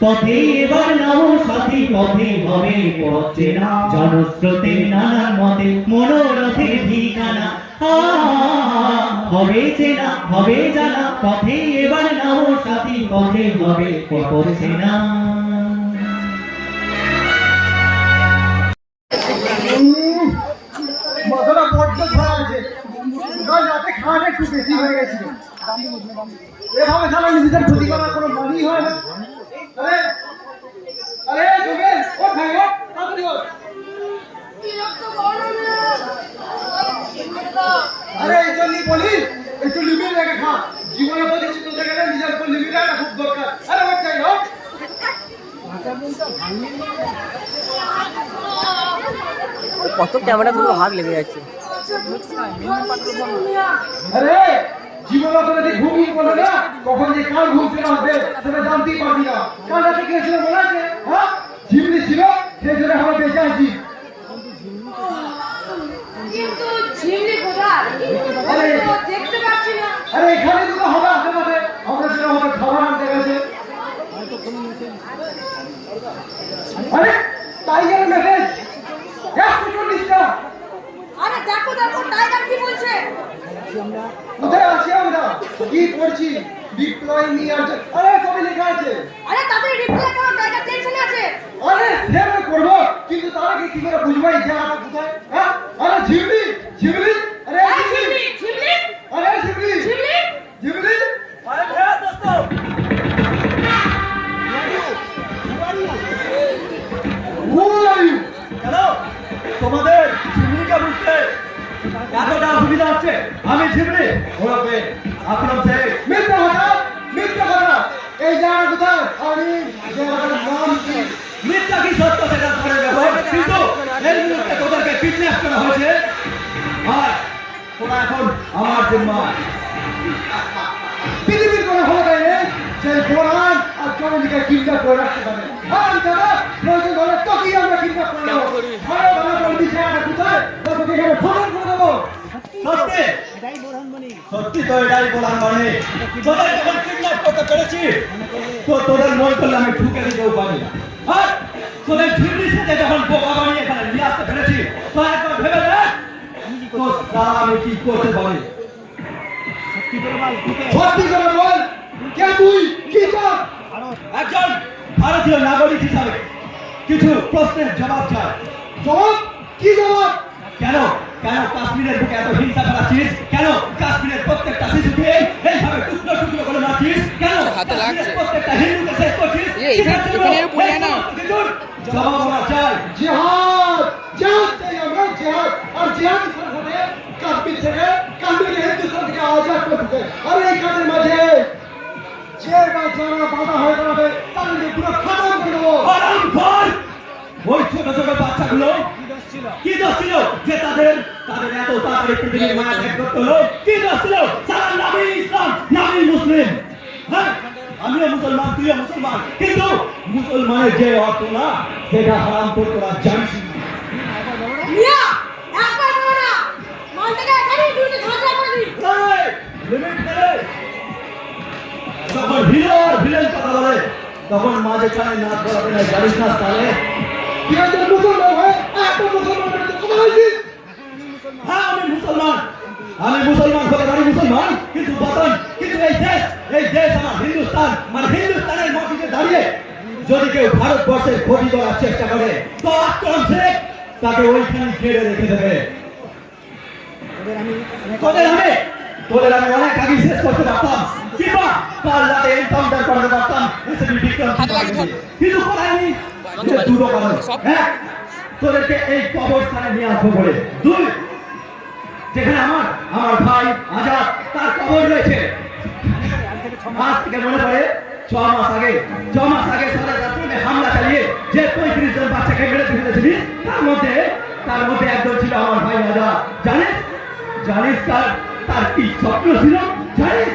পথে এবার নামো সাথী, পথে হবে পথে না। জনস্রোতের নানান মতে মনোরথের ঠিকানা হবে চেনা, হবে জানা, পথে এবার নামো সাথী, পথে হবে পথে না। মাথাটা বড্ড ধরা আছে, কাল রাতে খাওয়াটা একটু বেশি হয়ে গেছিল। এভাবে সারা নিজেদের ক্ষতি করার কোনো মানই হয় না। আরে আরে যোগেশ, ও ভাই ও তাড়াতাড়ি ওঠ। আরে এই জন্যই বলি একটু লিমিট রেখে খা, জীবনে তো কিছু চলতে গেলে নিজের উপর লিমিট রাখা খুব দরকার। আরে ওঠ যাই হোক, কত ক্যামেরা পুরো হাত লেগে যাচ্ছে। আরে জীবনে তো যদি ঘুমিয়ে পড়ে না, কখন যে কাল ঘুম চলে আসবে সেটা জানতেই পারবি না। কাল রাতে কি হয়েছিল মনে আছে? হ্যাঁ, ঝিমলি ছিল, সেই জন্য আমরা বেঁচে আছি। কিন্তু ঝিমলি কোথায়? আরে তো দেখতে পাচ্ছি না। আরে এখানে দুটো হবে আশেপাশে, আমরা যেন হবে খাবার আনতে গেছে। আরে টাইগার মেসেজ 140টা। আরে দেখো দেখো টাইগার কি বলছে? কোথায় আছি আমরা, কি করছি, ডিপ্লয় নিয়ে আসছে। আরে সবই লেখা আছে। আরে তাদের রিপ্লাই করো, টাইগার টেনশনে আছে। আরে সেটা করবো, কিন্তু তার আগে কি করে বুঝবো এই জায়গাটা কোথায়? হ্যাঁ, আরে ঝিমলি ঝিমলি, আরে এই ঝিমলি ঝিমলি আরে ঝিমলি ঝিমলি ঝিমলি, আরে ভাইয়া দোস্ত, who are you? কেন তোমাদের ঝিমলিকে বুঝতে এতটা অসুবিধা হচ্ছে? আমি ঝিমলি ওরফে আকরাম শেখ। মিথ্যা কথা, মিথ্যা কথা। এই জায়গাটা কোথায়? আমি জায়গাটার নাম কি? মিথ্যা কি সত্য সেটা পরে দেখো, কিন্তু এই মুহূর্তে তোদেরকে কিডন্যাপ করা হয়েছে, আর তোরা এখন আমার জিম্মা। পৃথিবীর কোনো ক্ষমতাই নেই যে কোরআন আর জননীকে কিডন্যাপ করে রাখতে পারে। আর যারা প্রয়োজন হলে তোকেই আমরা কিডন্যাপ করে নেবো। আরে ভালো বলবি জায়গাটা কোথায়? তোকে এখানে ফোন করে দেবো। সত্যি সত্যি তো এটাই বলার মানে, তোদের যখন কিডন্যাপ করতে পেরেছি তো তোদের মন করলে আমি ঢুকে দিতেও পারি না, আর তোদের ঝিমলির সাথে যখন বোকা বানিয়ে এখানে নিয়ে আসতে পেরেছি, তো একবার ভেবে দেখ তো তারা আমি কি করতে পারি। সত্যি করে বল, কে তুই, কি চাস? একজন ভারতীয় নাগরিক হিসাবে কিছু প্রশ্নের জবাব চাই। জবাব? কি জবাব? কেন কেন কাশ্মীরের বুকে এত হিংসা চালাচ্ছিস? কেন কাশ্মীরের প্রত্যেকটা শিশুকে এইভাবে টুকরো টুকরো করে মারছিস? কেন কাশ্মীরের প্রত্যেকটা হিন্দুকে শেষ করছিস? জবাব আমরা চাই। জিহাদ, জিহাদ চাই আমরা, জিহাদ। আর জিহাদ সাথে কাশ্মীরকে হিন্দুস্তান থেকে আজাদ করতে। আর এই কাজের মাঝে যে বা যারা বাধা হয়ে দাঁড়াবে তাদেরকে পুরো খতম করে দেবো। আরাম কর। ওই ছোট ছোট বাচ্চাগুলো কি দোষ ছিল যে তাদের তাদের এত তাড়াতাড়ি পৃথিবীর মায়া ত্যাগ করতে হলো? কি দোষ ছিল? সারা নামই ইসলাম, নামই মুসলিম। হ্যাঁ, আমিও মুসলমান, তুইও মুসলমান, কিন্তু মুসলমানের যে অর্থ না সেটা হারাম তো তোরা জানিস না। মিয়া একবার বলো না মালটাকে এখানেই দুইটা ঝগড়া করে দিই এই, লিমিট করে। যখন হিরো আর ভিলেন কথা বলে তখন মাঝখানে নাক গলাতে না, জানিস না তাহলে? তুই একজন মুসলমান হয়ে একটা মুসলমানের বিরুদ্ধে কথা বলছিস? হ্যাঁ, আমি মুসলমান হতে পারি মুসলমান, কিন্তু বতন, কিন্তু এই দেশ আমার হিন্দুস্তান, মানে হিন্দুস্তানের মাটিতে দাঁড়িয়ে যদি কেউ ভারতবর্ষের ক্ষতি করার চেষ্টা করে তো আক্রমণ শেখ তাকে ওইখানে ঘিরে রেখে দেবে। তোদের আমি অনেক আগে শেষ করতে পারতাম, কিংবা কাল রাতে এনকাউন্টার করতে পারতাম, কিন্তু করাইনি। দুটো কারণ, এক, তোদেরকে এই কবরস্থানে নিয়ে আসবো বলে, দুই, যেখানে আমার ভাই আজাদ তার কবর রয়েছে। আজ থেকে মনে পড়ে 6 মাস আগে সাদের আশ্রমে হামলা চালিয়ে যে 35 জন বাচ্চাকে মেরে ফেলেছিলি, তার মধ্যে একজন ছিল আমার ভাই আজাদ। জানিস তার কি স্বপ্ন ছিল জানিস?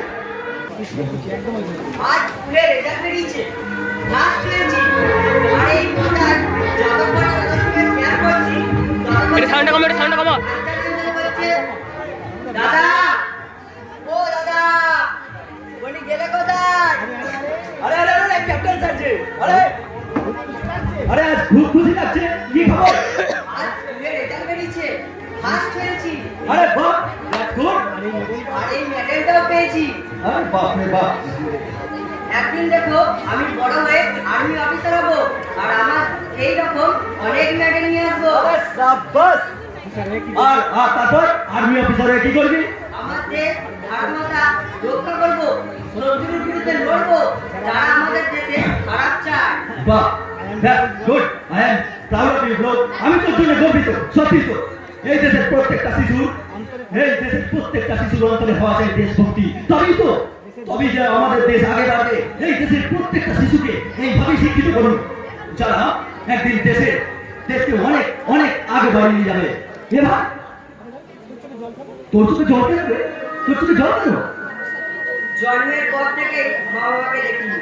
আজ স্কুলে রেজাল্ট বেরিয়েছে ক্লাস হয়েছে আর এই কোথায় যতক্ষণ আমরা স্কুলে শেয়ার করছি এটা সাউন্ডটা কমা দাদা ও দাদা বলি গেলে কোথায় আরে ক্যাপ্টেন স্যার, আরে আজ খুব খুশি লাগছে, কি খবর? আজ স্কুলে রেজাল্ট বেরিয়েছে ফার্স্ট হয়েছি আরে বাহ, গুড। আর এই মেডেলটাও পেয়েছি। আরে বাপ রে বাপ। একদিন দেখো আমি বড় হয়ে আর্মি অফিসার হব আর আমার এই রকম অনেক মেডেল নিয়ে আসবো। আরে সাবাস। আর তারপর আর্মি অফিসারে কি করবি? আমার দেশ স্বাধীনতা রক্ষা করব, শত্রুর বিরুদ্ধে লড়বো যারা আমাদের দেশে খারাপ চায়। বাহ, good. I am proud of you bro. আমি তোর জন্য গর্বিত, সত্যি তো। এই দেশের প্রত্যেকটা শিশুর অন্তরে হওয়া যায় দেশভক্তি, তবেই যে আমাদের দেশ আগে বাড়বে। এই দেশের প্রত্যেকটা শিশুকে এইভাবে শিক্ষিত করুন, যারা একদিন দেশকে অনেক অনেক আগে বাড়িয়ে নিয়ে যাবে। এবার তোর চোখে জল কেন? জন্মের পর থেকে মা বাবাকে দেখিনি।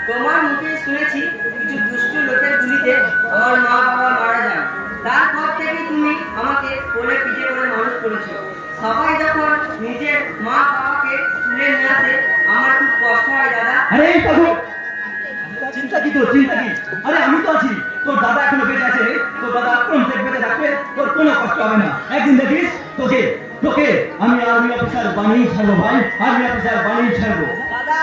তোমার মুখে শুনেছি কিছু দুষ্ট লোকের গুলিতে আমার মা বাবা মারা যান। তারপর থেকে তুমি আমাকে কোলে পিঠে করে মানুষ করেছো। সবাই যখন নিজের মা বাবাকে স্কুলে নিয়ে আসে আমার খুব কষ্ট হয় দাদা। আরে এই পাগল, চিন্তা কি? আরে আমি তো আছি, তোর দাদা এখনো বেঁচে আছে, তোর দাদা আক্রমণ থেকে বেঁচে থাকবে, তোর কোনো কষ্ট হবে না। একদিন দেখিস তোকে আমি আর্মি অফিসার বানিয়ে ছাড়বো ভাই, আর্মি অফিসার বানিয়ে ছাড়বো। দাদা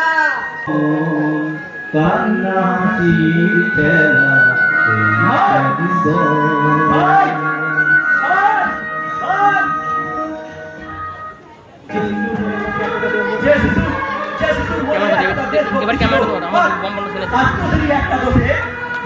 এবার ক্যামেরা ধরো, আমার বম বন্ধ করে দাও।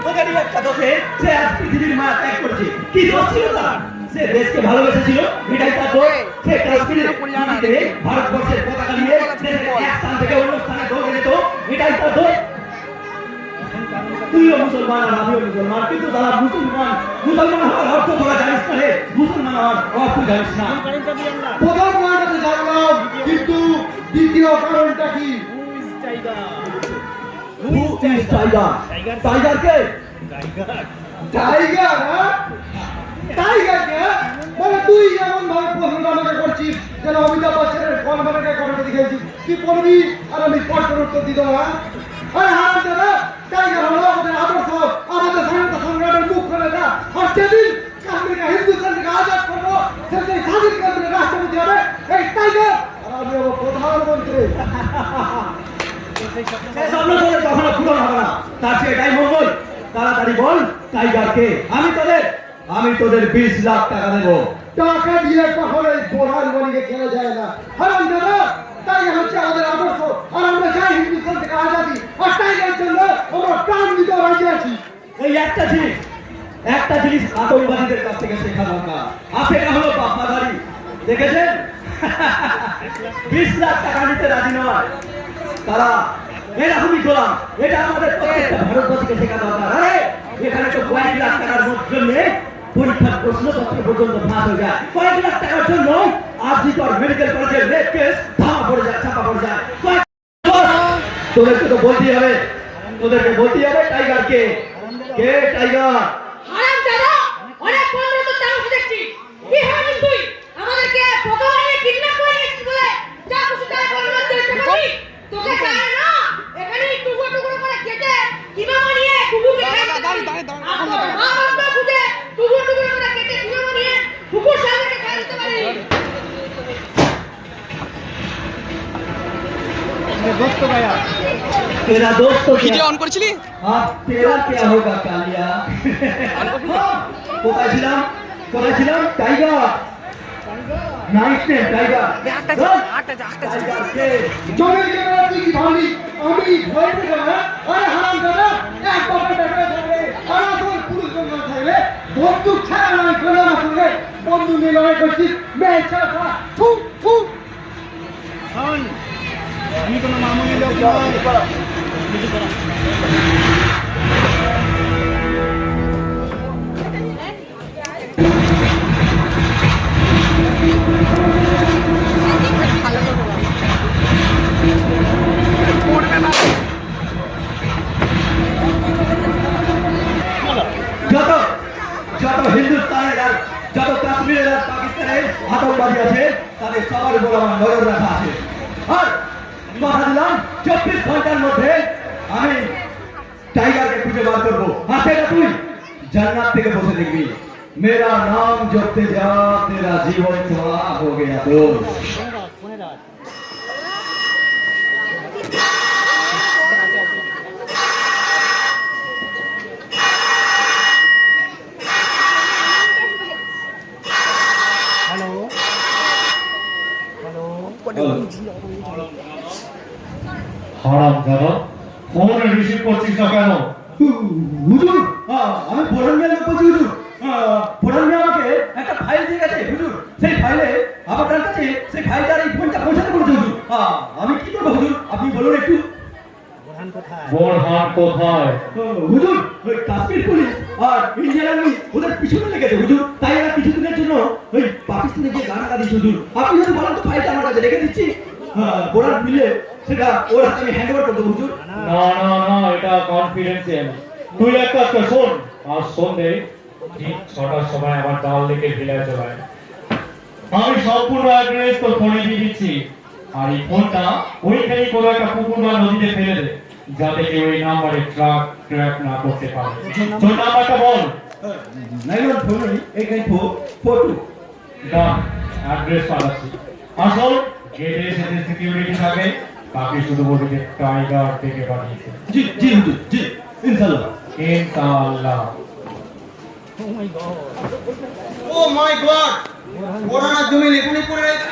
ওদেরই একটা দোষে সে আজ পৃথিবীর মায়া ত্যাগ করেছে। কি দোষ ছিল তার? সে দেশকে ভালোবেসেছিল, এটাই তার দোষ। সে কাশ্মীরের মাটিতে ভারতবর্ষের পতাকা নিয়ে দেশের এক স্থান থেকে অন্য স্থানে দৌড়ে যেত, এটাই তার দোষ। তুইও মুসলমান আর আমিও মুসলমান, কিন্তু তারা মুসলমান হওয়ার অর্থ তোরা জানিস না রে। মুসলমান হওয়ার অর্থ জানিস না। প্রথম কারণটা জানলাম, কিন্তু দ্বিতীয় কারণটা কি? টাইগার কে? টাইগার? টাইগার কে? মানে তুই এমন ভাবে প্রশ্নটা আমাকে করছিস যেন অমিতাভ বচ্চনের কলমাকে কমেন্টে দেখেছিস। তুই পড়বি আর আমি প্রশ্নের উত্তর দিত না। আরে হ্যাঁ দাদা, টাইগার হলো আমাদের আদর্শ, আমাদের স্বাধীনতা সংগ্রামের মুখ্য নেতা। আর যেদিন কাশ্মীরকে হিন্দুস্তান থেকে আজাদ করবো, সেদিন স্বাধীন কেন্দ্রের রাষ্ট্রপতি হবে এই টাইগার, আর আমি হবো প্রধানমন্ত্রী। স্বপ্ন তোদের কখনো পূরণ হবে না, তার চেয়ে এটাই মঙ্গল। তাড়াতাড়ি বল টাইগারকে। আমি তোদের 20 লাখ টাকা দেবো। টাকা দিয়ে কখনোই বোরহান বলিকে খেলা যায় না। হারাম দাদা, টাইগার হচ্ছে আমাদের আদর্শ, আর আমরা চাই হিন্দুস্তান থেকে আজাদি। আর টাইগার জন্য আমরা প্রাণ দিতে রাজি আছি। এই একটা জিনিস আতঙ্কবাদীদের কাছ থেকে শেখা দরকার, আর সেটা হলো বাপ্পাদারি। দেখেছেন 20 লাখ টাকা নিতে রাজি নয় তারা, এরকমই গোলাম। এটা আমাদের প্রত্যেকটা ভারতবাসীকে শেখা দরকার। আরে এখানে তো 22 লাখ টাকার জন্য পরীক্ষার প্রশ্নপত্র পর্যন্ত ফাঁস হয়ে যায়। কয়েক লাখ টাকার জন্য আরজিকর মেডিকেল কলেজের রেপ কেস ধামা পড়ে যায়, চাপা পড়ে যায়। তোদেরকে তো বলতেই হবে, তোদেরকে বলতেই হবে টাইগার কে টাইগার। হারামজাদা, অনেক বন্ধু তো তাও দেখছি। কি হয়েছিস তুই? আমাদেরকে ভগবানে কিডন্যাপ করে নিয়েছিস বলে যা খুশি তাই বলবার চেষ্টা করছিস। তোকে চায় না, এখানে টুকরো টুকরো করে কেটে কিমা বানিয়ে কুকুরকে খাইতে পারি। আর তোর মা বাবা খুঁজে টুকরো টুকরো করে কেটে কিমা বানিয়ে কুকুর সামনে খাই দিতে পারি। दोस्त गया तेरा दोस्त तो ভিডিও অন করেছিলি? हाँ तेरा क्या होगा कालिया। কোথায় ছিলাম tiger, nice name tiger. Tiger কে? জমির জন্য তুই কি ভাবলি আমি ভয় পেয়ে যাবো? আরে হারামজাদা, এক বাপের বেটা থাকলে আর তোর পুরুষ জন্য থাকলে বন্দুক ছাড়া নয় গোলা না করলে বন্দুক নিয়ে লড়াই করছিস মেয়ে ছাড়া ছাড়া থু থু। শোন, আমি কোনো মামুনি লোক নই। যত হিন্দুস্তানের আর যত কাশ্মীরের আর পাকিস্তানের আতঙ্কবাদী আছে তাদের সবার উপর আমার নজর রাখা আছে। আর কথা দিলাম 24 ঘন্টার মধ্যে আমি টাইগারকে খুঁজে বার করবো। আর সেটা তুই জান্নাত থেকে বসে দেখবি। मेरा नाम जपते जा तेरा जीवन थोड़ा हो गया दोस्त। हेलो हेलो হারামজাদা, ফোন রিসিভ করছিস না কেন? হুজুর, আমি বোরান মিয়া লোক বলছি হুজুর। বোরান মিয়া আমাকে একটা ফাইল দিয়ে গেছে হুজুর। সেই ফাইলে আপনার কাছে সেই ফাইলটার এই ফোনটা পৌঁছাতে বলেছে হুজুর। আমি কি করবো হুজুর, আপনি বলুন একটু। বোরহান কোথায়? বোরহান কোথায়? হুজুর, ওই কাশ্মীর পুলিশ আর ইন্ডিয়ান আর্মি ওদের পিছনে লেগেছে হুজুর। তাই এরা কিছুদিনের জন্য ওই পাকিস্তানে গিয়ে গান গাদিস হুজুর। আপনি যদি বলেন তো ফাইলটা আমার কাছে রেখে দিচ্ছি। বোরান মিলে সেটা ওর হাতে আমি হ্যান্ড ওভার করে দেবো হুজুর। না না না, এটা কনফিডেন্সিয়াল। তুই এক কাজ কর, শোন, আর সন্ধে ঠিক 6টার সময় আমার ডাল লেকে ভিলায় চলে আয়। আমি সম্পূর্ণ অ্যাড্রেস তোর ফোনে দিয়ে দিচ্ছি। আর এই ফোনটা ওইখানে কোনো একটা পুকুর বা নদীতে ফেলে দে, যাতে কেউ এই নাম্বারে ট্র্যাক না করতে পারে। তোর নাম্বারটা বল। 91488442। ডান, অ্যাড্রেস পাঠাচ্ছি। আসল গেটে এসে সিকিউরিটি থাকে, তাকে শুধু বলবি যে টাইগার থেকে পাঠিয়েছে। জি জি হুজুর, জি ইনশাআল্লাহ। ইনশাআল্লাহ। Oh my God! Oh my God, বোরানার জমি এখানে পড়ে রয়েছে।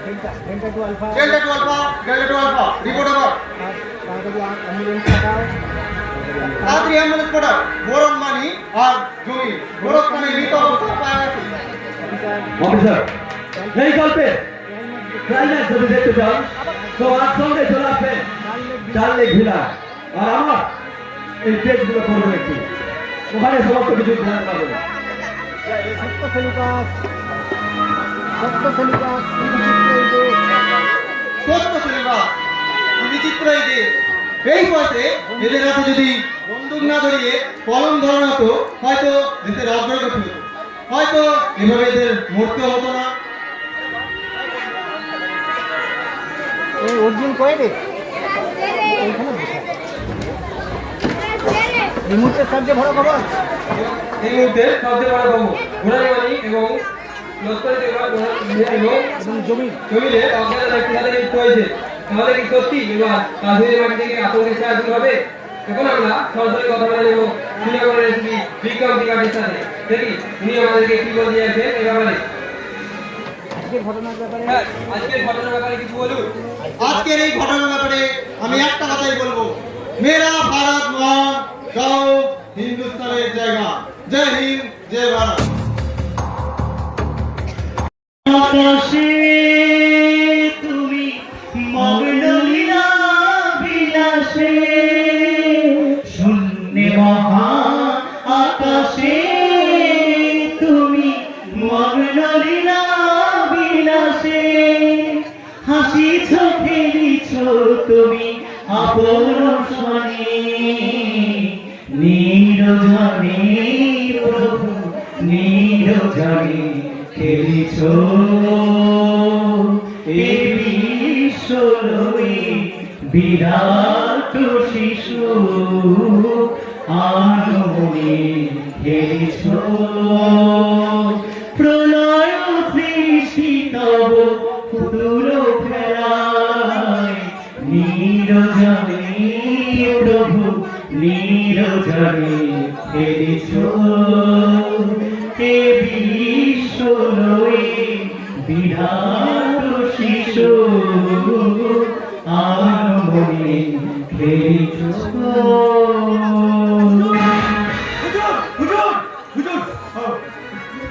Delta to Alpha. Delta to Alpha, report আবার তাড়াতাড়ি অ্যাম্বুলেন্স পাঠাও। তাড়াতাড়ি অ্যাম্বুলেন্স পাঠাও। বোরন মানি আর জমি গোরস্থানে মৃত অবস্থায় পাওয়া গেছে। অফিসার, এই গল্পে ক্লাইম্যাক্স যদি দেখতে চান তো আজ সঙ্গে চলে আসবেন ডাল লেক ভিলা। আর আমার এই পেজগুলো করবেন একটু, ওখানে সমস্ত কিছু ধ্যান পাবেন। সত্য সেলুকাস, সত্য সেলুকাস, সত্য সিনেমা বিচিত্র এই দেশ। এই বয়সে এদের হাতে যদি বন্দুক না ধরিয়ে কলম ধরানো হতো, হয়তো দেশের অগ্রগতি হতো, হয়তো এভাবে এদের মরতে হতো না। এই অর্জুন কয়ে দে এইখানে বসে। এই মুহূর্তে সবচেয়ে বড় খবর, এই মুহূর্তে সবচেয়ে বড় খবর, ঘোড়াবাড়ি এবং লস্করি এবং এবং জমি জমিলে অজ্ঞাত ব্যক্তিদের মৃত্যু হয়েছে। তাহলে কি সত্যি এবার কাশ্মীরের মাটি থেকে আতঙ্কের ছায়া দূর হবে? এখন আমরা সরাসরি কথা বলে নেব শ্রীনগরের এসপি বিক্রম ত্রিপাঠীর সাথে। দেখি উনি আমাদেরকে কি বলতে চাইছেন এই ব্যাপারে। আজকের ঘটনার ব্যাপারে। হ্যাঁ, আজকের ঘটনার ব্যাপারে কিছু বলুন। আজকের এই ঘটনার ব্যাপারে আমি একটা কথাই বলবো, মেরা ভারত মহান, গাও হিন্দুস্তানের জায়গা। জয় হিন্দ, জয় ভারত। আকাশে তুমি মগ্ন লীলা বিলাসে, শূন্য মহা আকাশে হাসিছ খেলিছ তুমি আপন সনে নিরজনে প্রভু নিরজনে খেলিছ এই বিশ্বলয়ে বিরাট শিশু আনমনে খেলিছ প্রলয় সৃষ্টি তব পুতুল খেলায় নিরজনে প্রভু নিরজনে খেলিছ এ বিশ্বলয়ে বিরাট শিশু আনমনে খেলিছ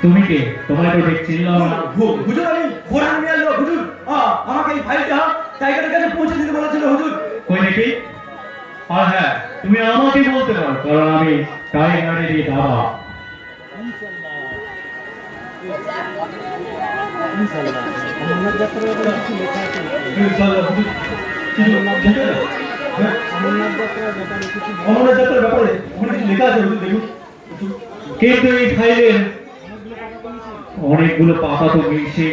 তুমি কে? তোমায় তো দেখছিলাম না। হুজুর আমি বোরহান মিয়ার লোক হুজুর। আমাকে এই ফাইলটা টাইগারের কাছে পৌঁছে দিতে বলেছিল হুজুর। কই দেখি? আর হ্যাঁ, তুমি আমাকে বলতে পারো, কারণ আমি টাইগারেরই দাদা। ইনশাআল্লাহ অমরনাথ যাত্রার ব্যাপারে কিছু লেখা আছে। ইনশাআল্লাহ হুজুর। কিছু জানেন না? হ্যাঁ, অমরনাথ যাত্রার ব্যাপারে কিছু অমরনাথ যাত্রার ব্যাপারে ওখানে কিছু লেখা আছে হুজুর, দেখুন। কিন্তু এই ফাইলের অনেকগুলো পাতা তো মিলছে,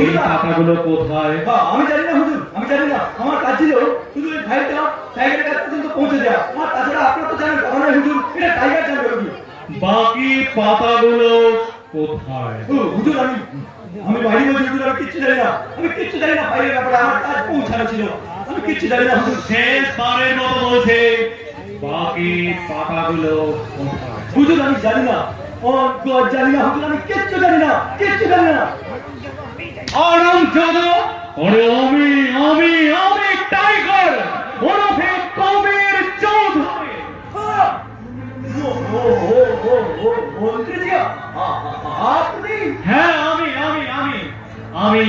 এই পাতাগুলো কোথায়? আমি জানি না হুজুর, আমি জানি না। আমার কাজ ছিল শুধু এই ফাইলটা টাইগারের কাছে পর্যন্ত পৌঁছে দেওয়া। আর তাছাড়া আপনারা তো জানেন কথা নয় হুজুর, এটা টাইগার জানবে হুজুর। বাকি পাতাগুলো কোথায়? হুজুর আমি বাইরে বলছি হুজুর, আমি কিচ্ছু জানি না। আমি কিচ্ছু জানি না ফাইলের ব্যাপারে, আমার কাজ পৌঁছানো ছিল। আমি কিচ্ছু জানি না হুজুর। শেষবারের মতো বলছে, বাকি পাতাগুলো কোথায়? হুজুর আমি জানি না, জানি না হুজুর, আমি কিচ্ছু জানি না, কিচ্ছু জানি না। আরাম জাদা, আরে আমি টাইগার ওরফে কবির চৌধুরী। মন্ত্রীজি আপনি? হ্যাঁ আমি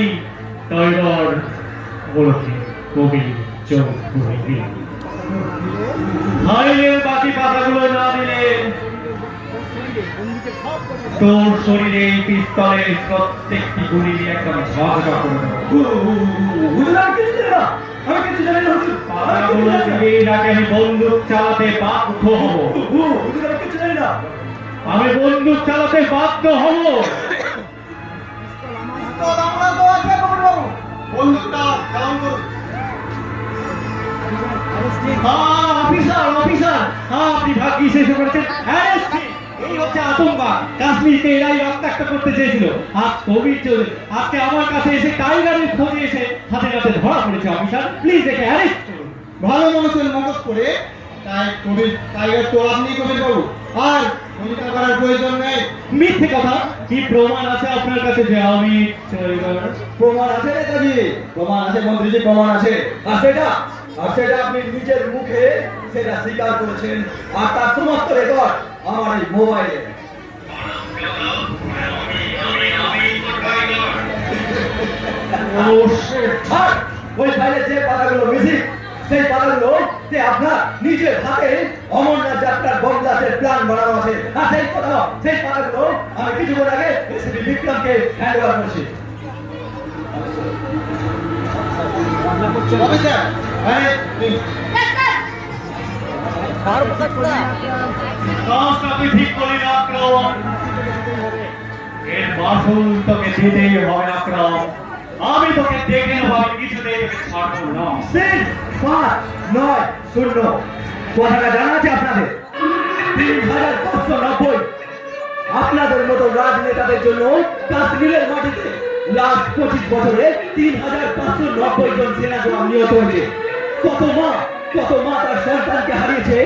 টাইগার ওরফে কবির চৌধুরী। ফাইলের বাকি পাতাগুলো না দিলে তোর শরীরে পিস্তলের প্রত্যেকটি গুলি একদম ঝাঁঝা করে দেবো। হুজুর আমি কিচ্ছু জানি না, আমি কিচ্ছু জানি না হুজুর। পাতাগুলো দিয়ে নাকি আমি বন্দুক চালাতে বাধ্য হব। হুজুর আমি কিচ্ছু জানি না। আমি বন্দুক চালাতে বাধ্য হব। পিস্তল আমরা তো আছে কবিরবাবু, বন্দুকটা ডাউন করুন। অফিসার আপনি ভাগ্যি শেষ করেছেন। এই হচ্ছে আতঙ্কবাদ। কাশ্মীরকে এরাই রক্তাক্ত করতে চেয়েছিল। আজ কবির চৌধুরী আজকে আমার কাছে এসে টাইগারের খোঁজে এসে হাতে নাতে ধরা পড়েছে। অফিসার প্লিজ একে অ্যারেস্ট করুন। ভালো মানুষের মগজ করে তাই কবির টাইগার তো আপনি কবিরবাবু, আর ভূমিকা করার প্রয়োজন নেই। মিথ্যে কথা। কি প্রমাণ আছে আপনার কাছে যে আমি টাইগার? প্রমাণ আছে নেতাজি, প্রমাণ আছে মন্ত্রীজি, প্রমাণ আছে। আর সেটা আপনি নিজের মুখে সেটা স্বীকার করেছেন, আর তার সমস্ত রেকর্ড আমার এই মোবাইলে। আর ওই ফাইলে যে পাতাগুলো মিসিং, সেই পাতাগুলো যে আপনার নিজের হাতে অমরনাথ যাত্রার বমব্লাস্টের প্ল্যান বানানো আছে। আর সেই পাতাগুলো আমি কিছুক্ষণ আগে এসপি বিক্রমকে হ্যান্ড ওভার করছি। অফিসার কাজটা তুই ঠিক করলি না আক্রম। এর মাসুল তোকে দিতেই হবে আক্রম। আমি তোকে দেখে নেবো, আমি কিছুতেই তোকে ছাড়বো না। 5-9-0 কথাটা জানা আছে আপনাদের? 3590। আপনাদের মতো রাজনেতাদের জন্য কাশ্মীরের মাটিতে লাস্ট 25 বছরে 3590 জন সেনা জওয়ান নিহত হয়েছে। কত মা তার সন্তানকে হারিয়েছে,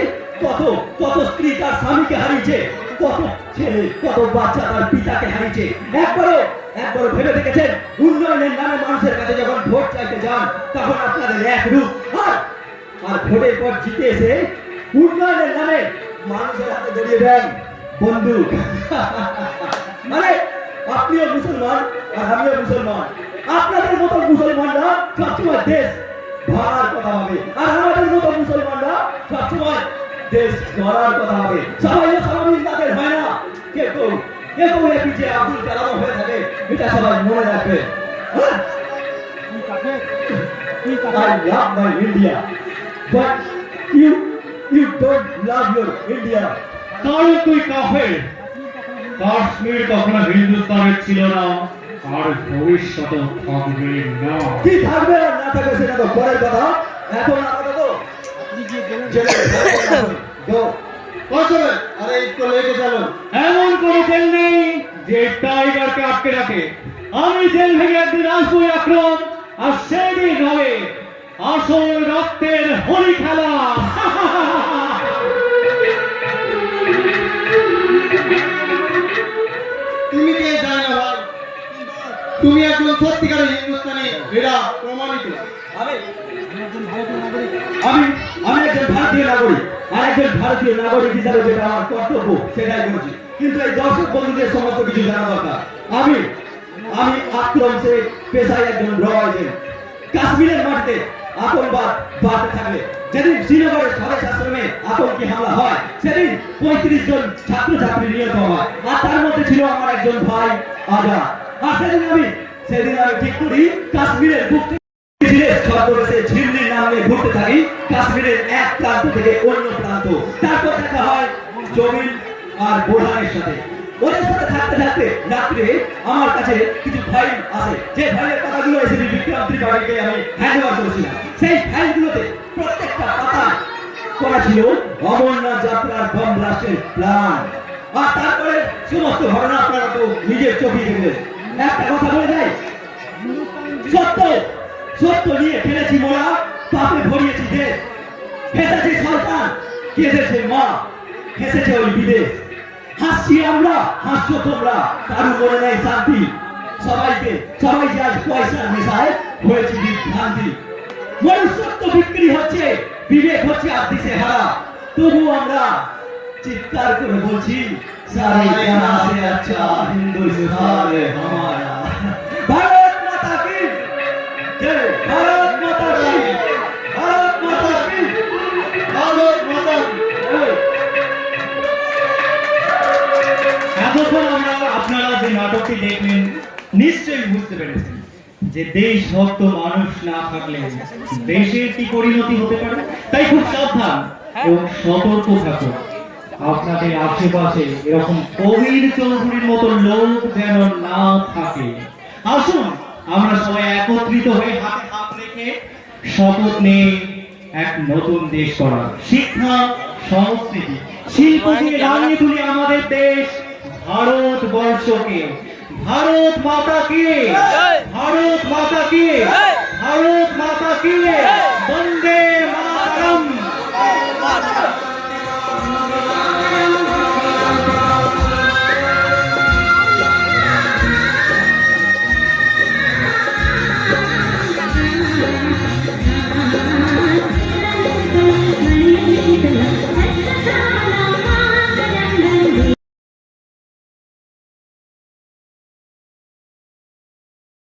কত স্ত্রী তার স্বামীকে হারিয়েছে, কত ছেলে কত বাচ্চা তার পিতাকে হারিয়েছে। একবারও ভেবে দেখেছেন উন্নয়নের নামে মানুষের কাছে যখন ভোট চাইতে যান তখন আপনাদের এক রূপ, আর ভোটের পর জিতে এসে উন্নয়নের নামে মানুষের হাতে ধরিয়ে দেন বন্দুক। মানে আপনিও মুসলমান আর আমিও মুসলমান। আপনাদের মতো মুসলমানরা সবসময় দেশ ভাড়ার কথা হবে, আর আমাদের মতো মুসলমানরা সবসময় দেশ গড়ার কথা হবে। সবাই সালামিন তাদের হয় না, কেউ এপিজে আব্দুল কালাম হয়ে থাকে, এটা সবাই মনে রাখবে। I love my India. But you don't love your India. কারণ তুই কাফের। কাশ্মীর কখনো হিন্দুস্তানের ছিল না আর ভবিষ্যতে থাকবে না। কি থাকবে আর না থাকবে সেটা তো পরের কথা। এখন আপাতত go. কৌশলে আরে इसको लेके चलो এমন কোনো জেল নেই যে টাইগারকে আটকে রাখে। আমি জেল ভেঙে একদিন আসবো আক্রমণ, আর সেদিন হবে আসল রক্তের হোলি খেলা। তুমি কে জানো না ভাই, কিন্তু তুমি একজন সত্যিকারের হিন্দুস্তানি, এরা প্রমাণিত। আমি একজন ভারতীয় নাগরিক, আর একজন ভারতীয় নাগরিক হিসাবে যেটা আমার কর্তব্য সেটাই করেছি। কিন্তু এই দর্শক বন্ধুদের সমস্ত কিছু জানা দরকার। আমি আক্রম সে পেশায় একজন র এজেন্ট। কাশ্মীরের মাটিতে আতঙ্কবাদ বাড়তে থাকলে, যেদিন শ্রীনগরের স্বদেশ আশ্রমে আতঙ্কি হামলা হয়, সেদিন 35 জন ছাত্রছাত্রী নিহত হয়, আর তার মধ্যে ছিল আমার একজন ভাই আজাদ। আর সেদিন আমি ঠিক করি কাশ্মীরের বুক ছদ্মবেশে ঝিমলির নামে ঘুরতে থাকি কাশ্মীরের এক প্রান্ত থেকে অন্য প্রান্ত। তারপর দেখা হয় জমিন আর বোরহানের সাথে। ওদের সাথে থাকতে থাকতে রাত্রে আমার কাছে কিছু ফাইল আসে, যে ফাইলের পাতাগুলো এসে বিক্রম ত্রিপাঠীকে আমি হ্যান্ড ওভার করেছিলাম। সেই ফাইলগুলোতে প্রত্যেকটা পাতা করা ছিল অমরনাথ যাত্রার বম ব্লাস্টের প্ল্যান। আর তারপরে সমস্ত ঘটনা আপনারা তো নিজের চোখে দেখলেন। একটা কথা বলে যায়, সত্য নিয়ে ফেলেছি মোরা, পাপে ভরিয়েছি দেশ। হেসেছে সরকার, কেঁদেছে মা, হেসেছে ওই বিদেশ। হাসছি আমরা, হাসছো তোমরা, কারু মনে নেই শান্তি। সবাই যে আজ পয়সার নেশায় হয়েছে বিভ্রান্তি। মনুষ্যত্ব বিক্রি হচ্ছে, বিবেক হচ্ছে আর দিশে হারা। তবু আমরা চিৎকার করে বলছি, সারে জাহাঁ সে আচ্ছা হিন্দুস্তান है हमारा। भारत माता की जय, भारत माता की, भारत माता की, ভারত মাতা কি। এতক্ষণ আপনারা যে নাটকটি দেখলেন নিশ্চয়ই বুঝতে পেরেছেন যে দেশভক্ত মানুষ না থাকলে দেশের কি পরিণতি হতে পারে। তাই খুব সাবধান এবং সতর্ক থাকুন। আপনাদের আশেপাশে এরকম কবির চৌধুরীর মতো লোক যেন না থাকে। আসুন আমরা সবাই একত্রিত হয়ে হাতে হাত রেখে শপথ নিয়ে এক নতুন দেশ করার, শিক্ষা, সংস্কৃতি, শিল্প দিয়ে রাঙিয়ে তুলি আমাদের দেশ ভারতবর্ষকে। ভারত মাতা কি, ভারত